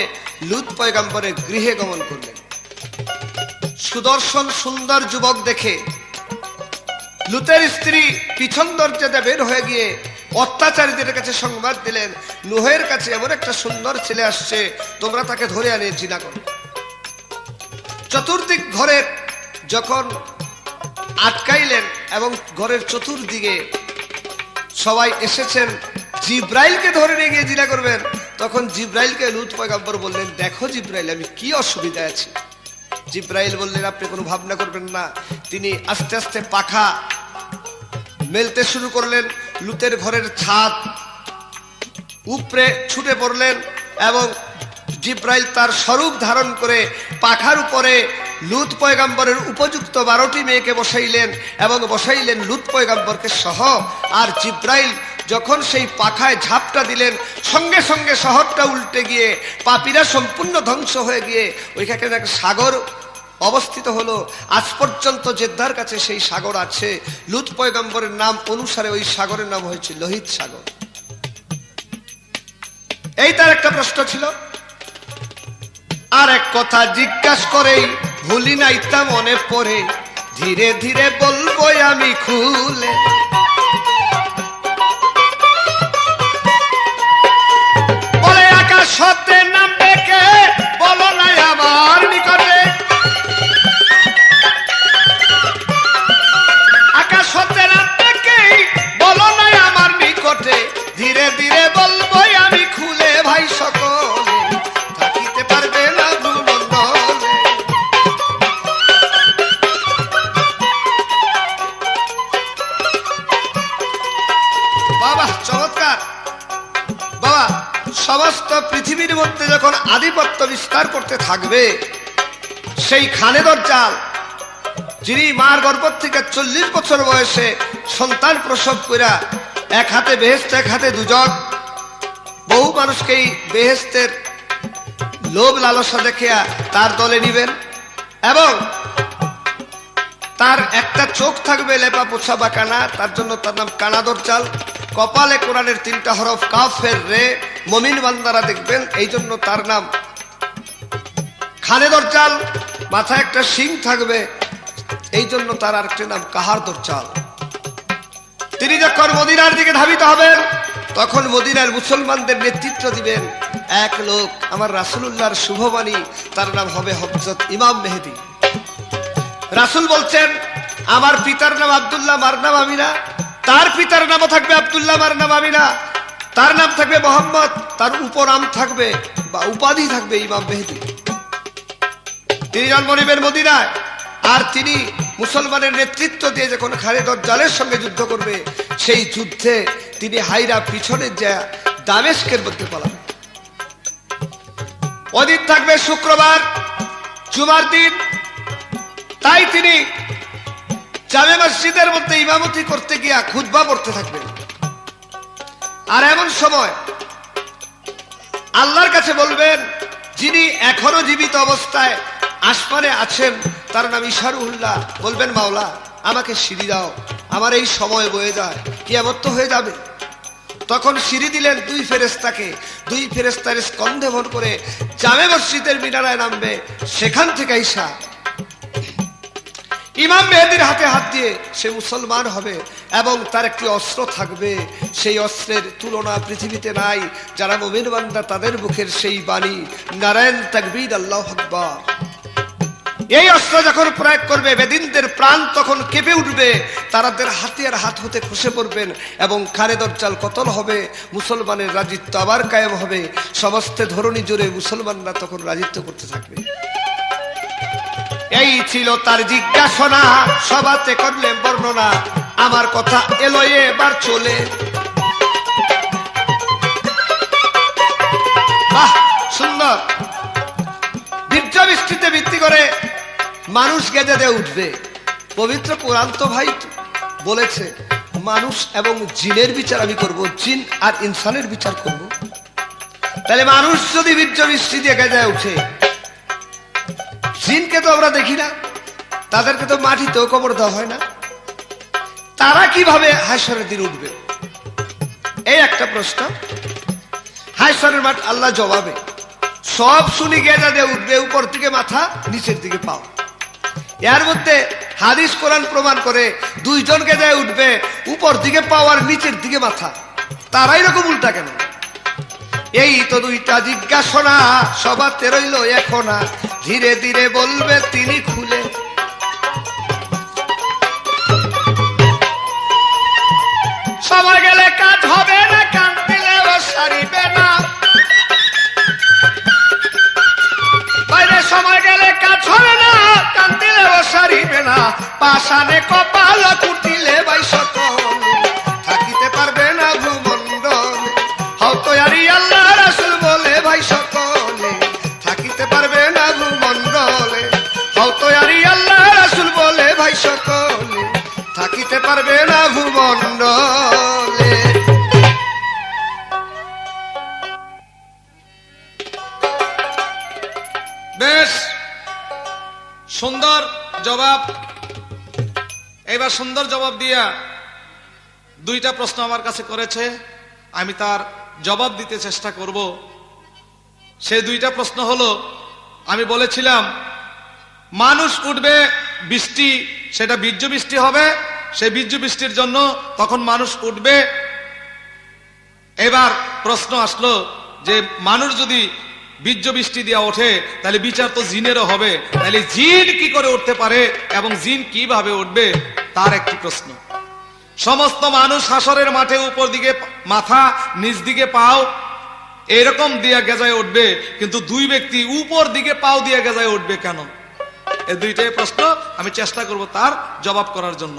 লূত পয়গম্বরের গৃহে গমন করলেন। সুদর্শন সুন্দর যুবক দেখে লূতের স্ত্রী পিছন দরজাতে বের হয়ে গিয়ে অত্যাচারীদের কাছে সংবাদ দিলেন, নূহের কাছে এমন একটা সুন্দর ছেলে আসছে, তোমরা তাকে ধরে আনিয়ে জিনা করো। চতুর্দিক ঘরের যখন আটকাইলেন এবং ঘরের চতুর্দিকে সবাই এসেছেন জিব্রাইলকে ধরে নিয়ে গিয়ে জিনা করবেন, তখন জিব্রাইলকে লূত পয়গম্বর বললেন, দেখো জিব্রাইল, আমি কি অসুবিধায় আছি। জিব্রাইল বললেন, আপনি কোনো ভাবনা করবেন না। তিনি আস্তে আস্তে পাখা মেলতে শুরু করলেন। লূতের ঘরের ছাদ উপরে ছুটে পড়লেন এবং জিব্রাইল তার স্বরূপ ধারণ করে পাখার উপরে লূত পয়গম্বরের উপযুক্ত 12টি মেয়েকে বসাইলেন এবং বসাইলেন লূত পয়গম্বরকে সহ। আর জিব্রাইল যখন সেই পাখায় ঝাপটা দিলেন, সঙ্গে সঙ্গে শহরটা উল্টে গিয়ে পাপীরা সম্পূর্ণ ধ্বংস হয়ে গিয়ে ওইখানে একটা সাগর অবস্থিত হলো। আজ পর্যন্ত জেদ্দার কাছে সেই সাগর আছে। লূত পয়গম্বরের নাম অনুসারে ওই সাগরের নাম হয়েছে লোহিত সাগর। এই তার একটা প্রশ্ন ছিল। আর এক কথা জিজ্ঞাসা করেই ভুলি নাই তা মনে পড়ে, ধীরে ধীরে বলবো আমি খুলে। বলে আকাশ হতে নামবে কে, বলো নাই আমার নিকটে। মধ্যে যখন আধিপত্য বিস্তার করতে থাকবে, সেই খানে দজ্জাল যিনি মার গর্ভ থেকে 40 বছর বয়সে সন্তান প্রসব কইরা এক হাতে বেহেশত এক হাতে দুজক, বহু মানুষকেই বেহেশতের লোভ লালসা দেখিয়া তার দলে নিবেন এবং তার একটা চোখ থাকবে লেপা পোছা বা কানা, তার জন্য তার নাম কানা দজ্জাল। কপালে কোরআনের 3টা হরফ কাফের রে, মুমিন বান্দারা দেখবেন, এই জন্য তার নাম খানে দজ্জাল। মাথায় একটা শিং থাকবে, এই জন্য তার আরেকটি নাম কাহার দজ্জাল। তিনি যখন মদিনার দিকে ধাবিত হবেন, তখন মদিনার মুসলমানদের নেতৃত্ব দিবেন এক লোক, আমার রাসূলুল্লাহর শুভবাণী, তার নাম হবে হযরত ইমাম মেহেদী। রাসূল বলছেন, আমার পিতার নাম আব্দুল্লাহ, মার নাম আমিনা, তার পিতার নামও থাকবে আব্দুল্লাহ, মার নাম আমিনা, তার নাম থাকবে মোহাম্মদ, তার উপনাম থাকবে বা উপাধি থাকবে ইমাম মেহেদী। তিনি জন্ম নেবেন মদিনায়, আর তিনি মুসলমানের নেতৃত্ব দিয়ে যখন খানে দজ্জালের সঙ্গে যুদ্ধ করবে, সেই যুদ্ধে তিনি হাইরা পিছনে যা দামেস্কের মধ্যে পালাবেন। ওদিন থাকবে শুক্রবার, জুমার দিন, তাই তিনি জামে মসজিদের মধ্যে ইমামতি করতে গিয়া খুতবা পড়তে থাকবেন। আর এমন সময় আল্লাহর কাছে বলবেন, যিনি এখনো জীবিত অবস্থায় আসমানে আছেন, তার নাম ইশারুল্লাহ, বলবেন, মাওলা আমাকে সিঁড়ি দাও, আমার এই সময় বয়ে যায়, কিয়ামত তো হয়ে যাবে। তখন সিঁড়ি দিলেন 2 ফেরেশতাকে, 2 ফেরেশতার স্কন্ধে ভর করে জামে মসজিদের মিনারায় নামবে, সেখান থেকে ঈশা ইমাম মেহেদীর হাতে হাত দিয়ে সে মুসলমান হবে এবং তার একটি অস্ত্র থাকবে, সেই অস্ত্রের তুলনা পৃথিবীতে নাই। যারা মুমিন বান্দা তাদের মুখের সেই বাণী, নারায়ণ তাকবীর, আল্লাহু আকবার। এই অস্ত্র যখন প্রয়োগ করবে, বেদিনদের প্রাণ তখন কেঁপে উঠবে, তাদের হাতিয়ার হাত হতে খসে পড়বেন এবং খানে দজ্জাল কতল হবে, মুসলমানের রাজিত্ব আবার কায়েম হবে, সমস্ত ধরনী জুড়ে মুসলমানরা তখন রাজিত্ব করতে থাকবে। এই ছিল তার জিজ্ঞাসনা, সবাতে করলেন বর্ণনা, আমার কথা এলো এবার চলে। বাহ, সুন্দর। বীর্য বৃষ্টিতে ভিত্তি করে মানুষ গেজে দিয়ে উঠবে। পবিত্র কোরআন তো ভাই বলেছে, মানুষ এবং জিনের বিচার আমি করব, জিন আর ইনসানের বিচার করব। তাহলে মানুষ যদি বীর্য বৃষ্টি দিয়ে গেজে উঠে, জিনকে তো আমরা দেখি না, তাদেরকে তো মাটিতেও কবর দেওয়া হয় না, তারা কিভাবে হাশরের দিন উঠবে? এই একটা প্রশ্ন। হাশরের মাঠ আল্লাহ জবাবে সব শুনি গেজা দিয়ে উঠবে, উপর দিকে মাথা, নিচের দিকে পাও। এর মধ্যে হাদিস কোরআন প্রমাণ করে 2 জন গেজায় উঠবে, উপর দিকে পাও আর নিচের দিকে মাথা। তারা এরকম উল্টা কেন? এই তো 2টা জিজ্ঞাসনা, সবাতে রইল এখনা, ধীরে ধীরে বলবে তিনি খুলে। সময় গেলে কাজ হবে না, কান দিলেও সারিবে না, বাইরে সময় গেলে কাজ হবে না, কান দিলেও সারিবে না, পাশানে কপাল কুটিলে ভাই সকল থাকিতে পারবে না ভূমণ্ডলে। হয়তো আরি আল্লাহ রাসূল বলে ভাই সকলে থাকিতে পারবে না ভূমণ্ডলে। হয়তো আরি আল্লাহ রাসূল বলে ভাই সকলে থাকিতে পারবে না ভূমণ্ডলে। বেশ সুন্দর জবাব। এবার সুন্দর জবাব দিয়া 2টা প্রশ্ন আমার কাছে করেছে, আমি তার জবাব দিতে চেষ্টা করব। সেই 2টা প্রশ্ন হলো, আমি বলেছিলাম মানুষ উঠবে বৃষ্টি, সেটা বীর্য বৃষ্টি হবে, সেই বীর্য বৃষ্টির জন্য তখন মানুষ উঠবে। এবার প্রশ্ন আসলো যে মানুষ যদি বীর্য বৃষ্টি দিয়ে ওঠে, তাহলে বিচার তো জিনেরও হবে, তাহলে জিন কি করে উঠতে পারে এবং জিন কিভাবে উঠবে, তার একটি প্রশ্ন। সমস্ত মানুষ হাসরের মাঠে উপর দিকে মাথা, নিচ দিকে পাও, এরকম দিয়ে গেজায় উঠবে, কিন্তু 2 ব্যক্তি উপর দিকে পাও দিয়ে গেজায় উঠবে কেন? এই 2টাই প্রশ্ন, আমি চেষ্টা করব তার জবাব করার জন্য।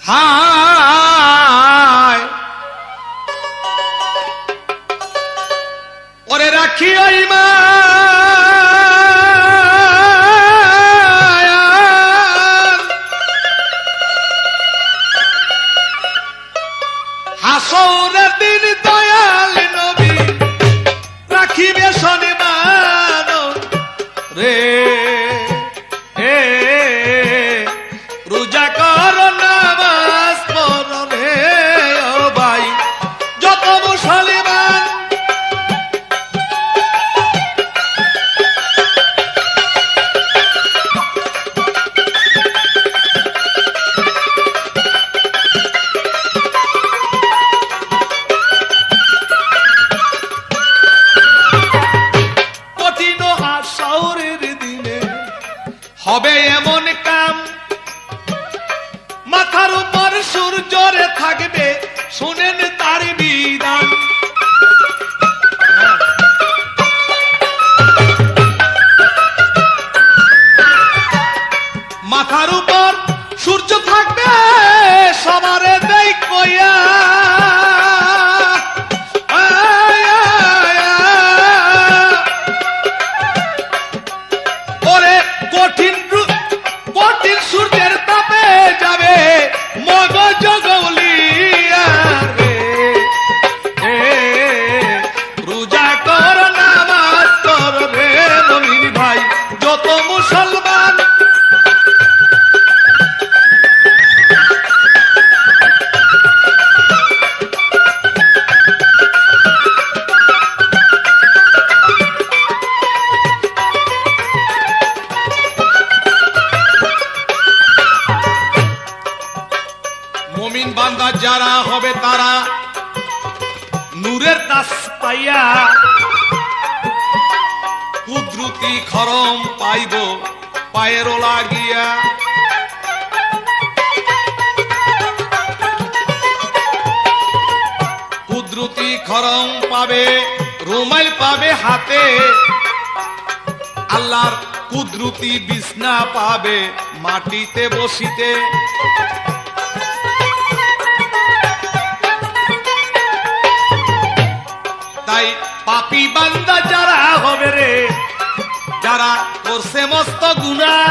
হায় রাখিও মা হাসরের দিন দয়াল নবী রাখিবে সম্মান রে রোজা কর নামাজ পড় রে ও ভাই যত মুসলমান কঠিন হাসরের দিনে হবে এমন কাম মাথার উপর সূর্যরে থাকবে শুনেন তার বিধান মাথার উপর সূর্য থাকবে সবারে দেই কইয়া ওরে কঠিন কঠিন সূর্যের তাপে যাবে মগজ গৌলিয়া রে রোজা কর নামাজ কর রে মুমিন ভাই যত মুসলমান মুমিন বান্দা যারা হবে তারা নূরের দাস পাইয়া কুদরতি খরম পাইব পায়ের লাগিয়া কুদরতি খরম পাবে রুমাইল পাবে হাতে আল্লাহর কুদরতি বিছনা পাবে মাটিতে বসিতে তাই পাপী বান্দা যারা হবে রে যারা করছে মস্ত গুনাহ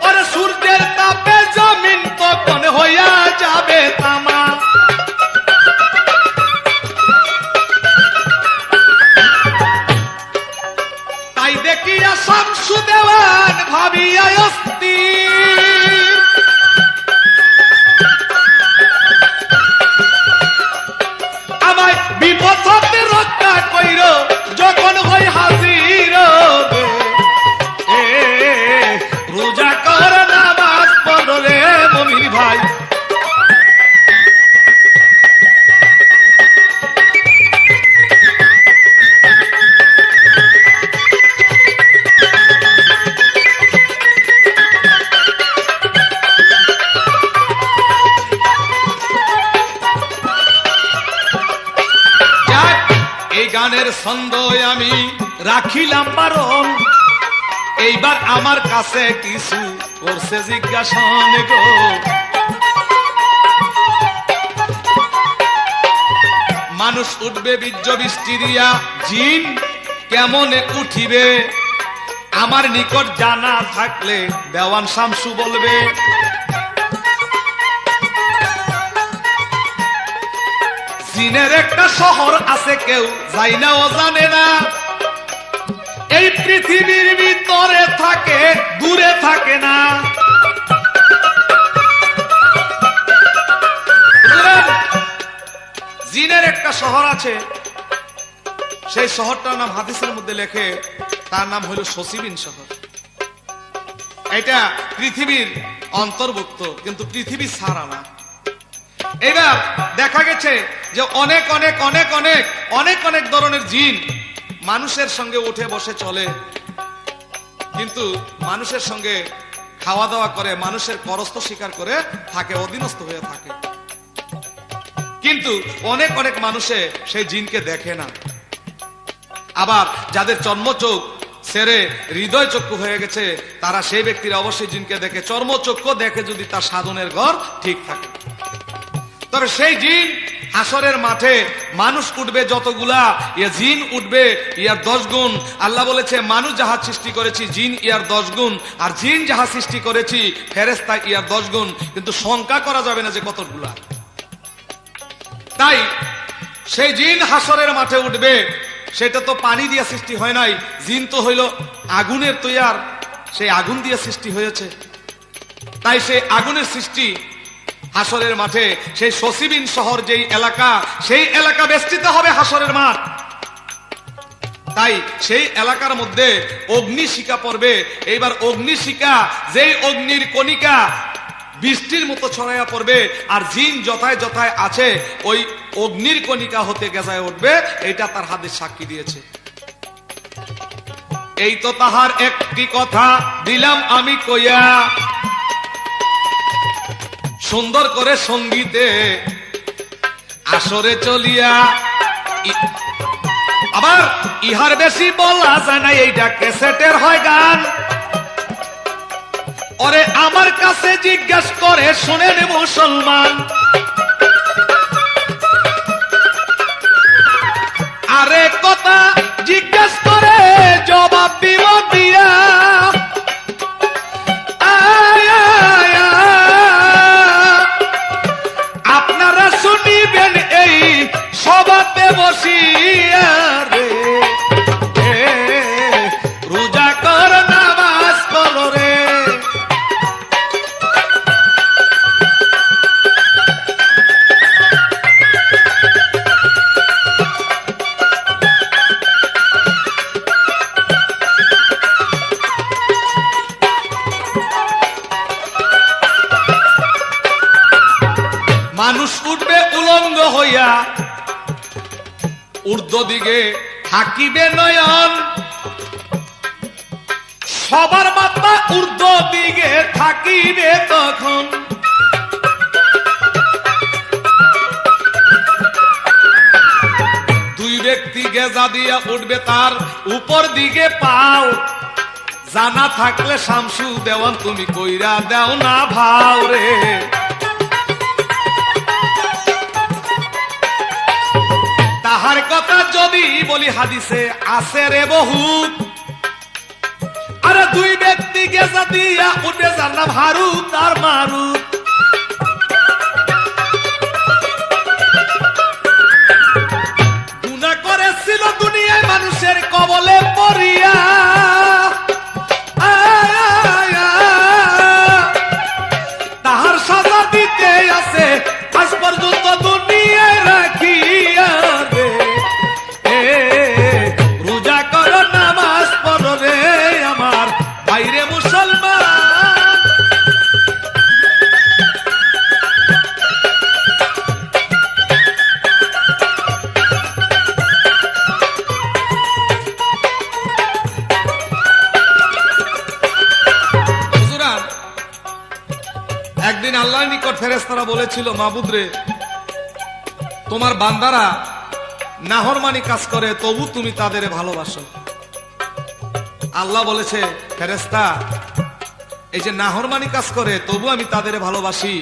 ওরে সূর্যের তাপে জমিন তখন হইয়া যাবে তামা তাই দেখিয়া শামসু দেওয়ান ভাবিয়া অস্থির আমায় বিপদ হতে রক্ষা কইর যখন হই হাজির রোজা কর নামাজ পড় রে মুমিন ভাই এই গানের ছন্দ আমি রাখিলাম বারণ এইবার আমার কাছে কিছু করছে জিজ্ঞাসন গো মানুষ উঠবে বীর্য বৃষ্টি দিয়া জিন কেমনে উঠিবে আমার নিকট জানা থাকলে দেওয়ান শামসু বলবে জিনের একটা শহর আছে কেউ যাই না ও জানে না এই পৃথিবীর ভিতরে থাকে দূরে থাকে না জিনের একটা শহর আছে সেই শহরটার নাম হাদিসের মধ্যে লেখে তার নাম হলো সসিবিন শহর এটা পৃথিবীর অন্তর্ভুক্ত কিন্তু পৃথিবী ছাড়া না এবার দেখা গেছে যে অনেক অনেক অনেক অনেক অনেক অনেক ধরনের জিন মানুষের সঙ্গে উঠে বসে চলে কিন্তু মানুষের সঙ্গে খাওয়া দাওয়া করে মানুষের করস্থ স্বীকার করে থাকে অধীনস্থ হয়ে থাকে কিন্তু অনেক অনেক মানুষে সেই জিনকে দেখে না আবার যাদের চর্মচোখ ছেড়ে হৃদয় চক্ষু হয়ে গেছে তারা সেই ব্যক্তির অবশ্যই জিনকে দেখে চর্মচক্ষু দেখে যদি তার সাধনের ঘর ঠিক থাকে তবে সেই জিন হাসরের মাঠে মানুষ উঠবে যতগুলা, ইয়া জিন উঠবে ইয়ার 10 গুণ। আল্লাহ বলেছে মানুষ যাহা সৃষ্টি করেছি জিন ইয়ার 10 গুণ, আর জিন যাহা সৃষ্টি করেছি ফেরেশতা ইয়ার 10 গুণ। কিন্তু সংখ্যা করা যাবে না যে কতগুলা। তাই সেই জিন হাসরের মাঠে উঠবে, সেটা তো পানি দিয়ে সৃষ্টি হয় নাই, জিন তো হইল আগুনের তৈয়ার, সেই আগুন দিয়ে সৃষ্টি হয়েছে। তাই সেই আগুনের সৃষ্টি হাসরের মাঠে, সেই সসিবিন শহর যেই এলাকা, সেই এলাকা বেষ্টিত হবে হাসরের মাঠ। তাই সেই এলাকার মধ্যে অগ্নিশিখা পড়বে। এইবার অগ্নিশিখা, যেই অগ্নির কণিকা বৃষ্টির মতো ছড়াইয়া পড়বে, আর জিন যথায় যথায় আছে ওই অগ্নির কণিকা হতে গেজায় উঠবে। এটা তার হাদিস সাক্ষী দিয়েছে। এই তো তাহার একটি কথা দিলাম আমি কইয়া, সুন্দর করে সঙ্গীতে আসরে চলিয়া। আবার ইহার বেশি বলা যায় না, এইটা ক্যাসেটের হয় গান। ওরে আমার কাছে জিজ্ঞেস করে শোনেন মুসলমান, আরে কথা জিজ্ঞেস করে জবাব দিব দিয়া। আপনারা শুনিবেন এই সভাতে বসিয়া রে, রোজা কর নামাজ কর রে। মানুষ উঠবে উলঙ্গ হইয়া, ঊর্ধ্ব দিকে থাকিবে নয়ন। সবার মাথা ঊর্ধ্ব দিকে থাকিবে তখন। দুই ব্যক্তি গেজা দিয়া উঠবে, তার উপর দিকে পাও। জানা থাকলে শামসু দেওয়ান তুমি কইরা দেও না ভাও রে। তাহার কথা যদি বলি হাদিসে আছে রে বহুত। আরে দুই ব্যক্তি গেজা দিয়া উঠবে, যার নাম হারুত আর মারুত। গুনাহ করেছিল দুনিয়ায় মানুষের কবলে পড়িয়া। তাহার সাজা দিতে আছে আজ পর্যন্ত দুনিয়ায় রাখিয়া রে। রোজা করো নামাজ পড়ো রে আমার বাইরে মুসলমান। হুজুরা, একদিন আল্লাহর নিকট ফেরেশতারা বলেছিল, মাবুদ রে, তোমার বান্দারা নাহরমানি কাজ করে তবু তুমি তাদের ভালোবাসো। আল্লাহ বলেছে, ফেরেশতা, এই যে নাহরমানি কাজ করে তবু আমি তাদের ভালোবাসি,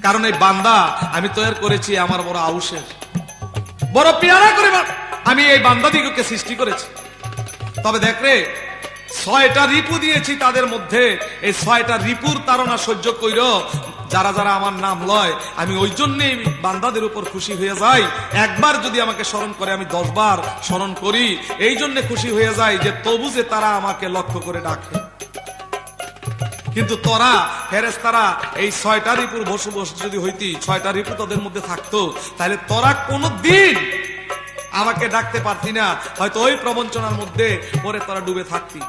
কারণ এই বান্দা আমি তৈরি করেছি আমার বড় আউশের, বড় পেয়ারা করে আমি এই বান্দাদিগকে সৃষ্টি করেছি। তবে দেখ রে, 6টা রিপু দিয়েছি তাদের মধ্যে, এই 6টা রিপুর তাড়না সহ্য কইর যারা যারা আমার নাম লয়, আমি ওই জন্যই বান্দাদের উপর খুশি হয়ে যাই। একবার যদি আমাকে স্মরণ করে আমি 10 বার স্মরণ করি, এই জন্য খুশি হয়ে যাই যে তবু যে তারা আমাকে লক্ষ্য করে ডাকে। কিন্তু তোরা ফেরেশতারা এই 6টা রিপুর বসবাস যদি হইতি, 6টা রিপু তোদের মধ্যে থাকতো, তাহলে তোরা কোনদিন আমাকে ডাকতে পারতি না, হয়তো ওই প্রবঞ্চনার মধ্যে পরে তোরা ডুবে থাকতি।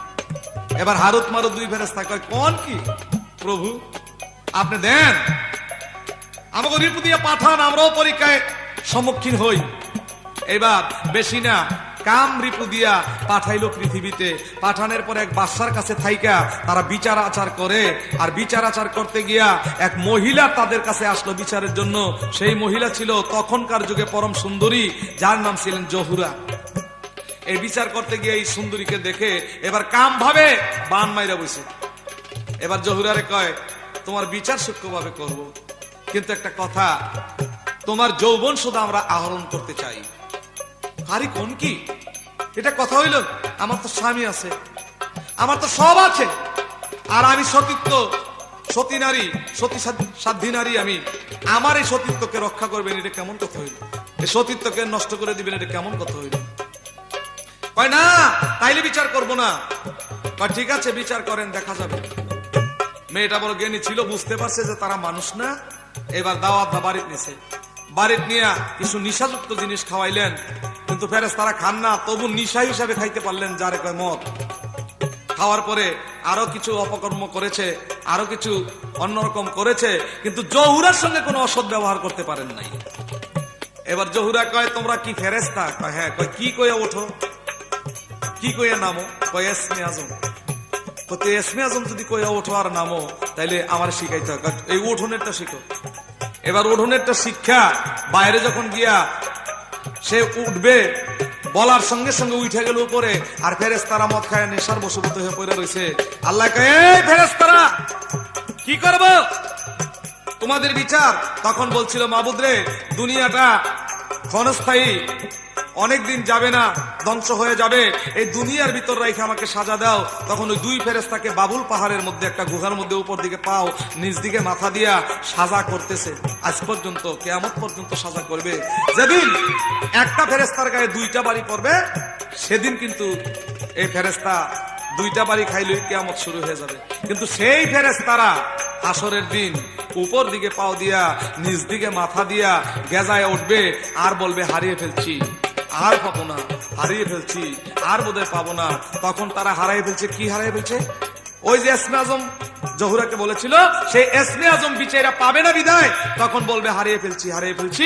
এবার হারুত মারুত দুই ফেরেশতা কয়, কোন কি প্রভু আপনি দেন, আমাকে রিপু দিয়ে পাঠান, আমরাও পরীক্ষায় সম্মুখীন হই। এবার বেশি না, কাম রিপু দিয়া পাঠাইলো পৃথিবীতে। পাঠানোর পর এক বাচ্চার কাছে থাইকা তারা বিচার আচার করে, আর বিচার আচার করতে গিয়া এক মহিলা তাদের কাছে আসলো বিচারের জন্য। সেই মহিলা ছিল তখনকার যুগে পরম সুন্দরী, যার নাম ছিলেন জহুরা। এই বিচার করতে গিয়ে এই সুন্দরীকে দেখে এবার কাম ভাবে বান মাইরা বসে। এবার জহুরারে কয়, তোমার বিচার সূক্ষ্মভাবে করব, কিন্তু একটা কথা, তোমার যৌবন শুধু আমরা আহরণ করতে চাই। আরে কোন কি এটা কথা হইল? আমার তো স্বামী আছে, আমার তো সব আছে, আর আমি সতীত্ব, সতী নারী, সতী সাধ্বী নারী, আমি আমার এই সতীত্বকে রক্ষা করবেন, এটা কেমন কথা হইল? এই সতীত্বকে নষ্ট করে দিবেন, এটা কেমন কথা হইল? কয় না, তাইলে বিচার করব না। কয় ঠিক আছে, বিচার করেন, দেখা যাবে। মেয়েটা বড় জ্ঞানী ছিল, বুঝতে পারছে যে তারা মানুষ না। এবার দাওয়াত বাড়িতে নিছে, বাড়িতে নিয়ে কিছু নিশাযুক্ত জিনিস খাওয়াইলেন, কিন্তু ফেরেশতারা খান না, তবু নিশা হিসাবে খাইতে পারলেন, যারে কয় মদ। খাওয়ার পরে আরো কিছু অপকর্ম করেছে, আরো কিছু অন্যরকম করেছে, কিন্তু জহুরার সঙ্গে কোনো অসৎ ব্যবহার করতে পারেন নাই। এবার জহুরা কয় তোমরা কি ফেরেশতা? কয় হ্যাঁ। কয় কি কইয়া ওঠো, কি কইয়া নামো? কয় এসমে আজম। তো এসমে আজম যদি কইয়া ওঠো আর নামো, তাইলে আমার শিখাইতে হয়, এই উঠোনেরটা শিখো। এবার উঠোনেরটা শিক্ষা বাইরে যখন গিয়া সে উঠবে, বলার সঙ্গে সঙ্গে উঠে গেল উপরে, আর ফেরেশতারা মদ খায় নেশার বশবর্তী হয়ে পড়ে রয়েছে। আল্লাহ কয় এই ফেরেশতারা কি করব তোমাদের বিচার? তখন বলছিল মাবুদ রে, দুনিয়াটা ক্ষণস্থায়ী, অনেকদিন যাবে না, ধ্বংস হয়ে যাবে, এই দুনিয়ার ভিতর রেখে আমাকে সাজা দাও। তখন ওই দুই ফেরেশতাকে বাবুল পাহাড়ের মধ্যে একটা গুহার মধ্যে উপর দিকে পাও, নিচ দিকে মাথা দিয়া সাজা করতেছে। আজ পর্যন্ত, কিয়ামত পর্যন্ত সাজা করবে। যেদিন একটা ফেরেশতার গায়ে দুইটা বাড়ি পড়বে, সেদিন কিন্তু এই ফেরেশতা দুইটা বাড়ি খাইলেই কিয়ামত শুরু হয়ে যাবে। কিন্তু সেই ফেরেশতারা হাসরের দিন উপর দিকে পাও দিয়া, নিচ দিকে মাথা দিয়া গেজায় উঠবে, আর বলবে হারিয়ে ফেলছি, আর পাবো না, হারিয়ে ফেলছি, আর বোধহয় পাবো না। তখন তারা হারাই ফেলছে। কি হারাই ফেলছে? ওই যে এসমে আজম জহুরাকে বলেছিল, সেই এসমে আজম বিচারা পাবে না বিদায়, তখন বলবে হারিয়ে ফেলছি, হারিয়ে ফেলছি।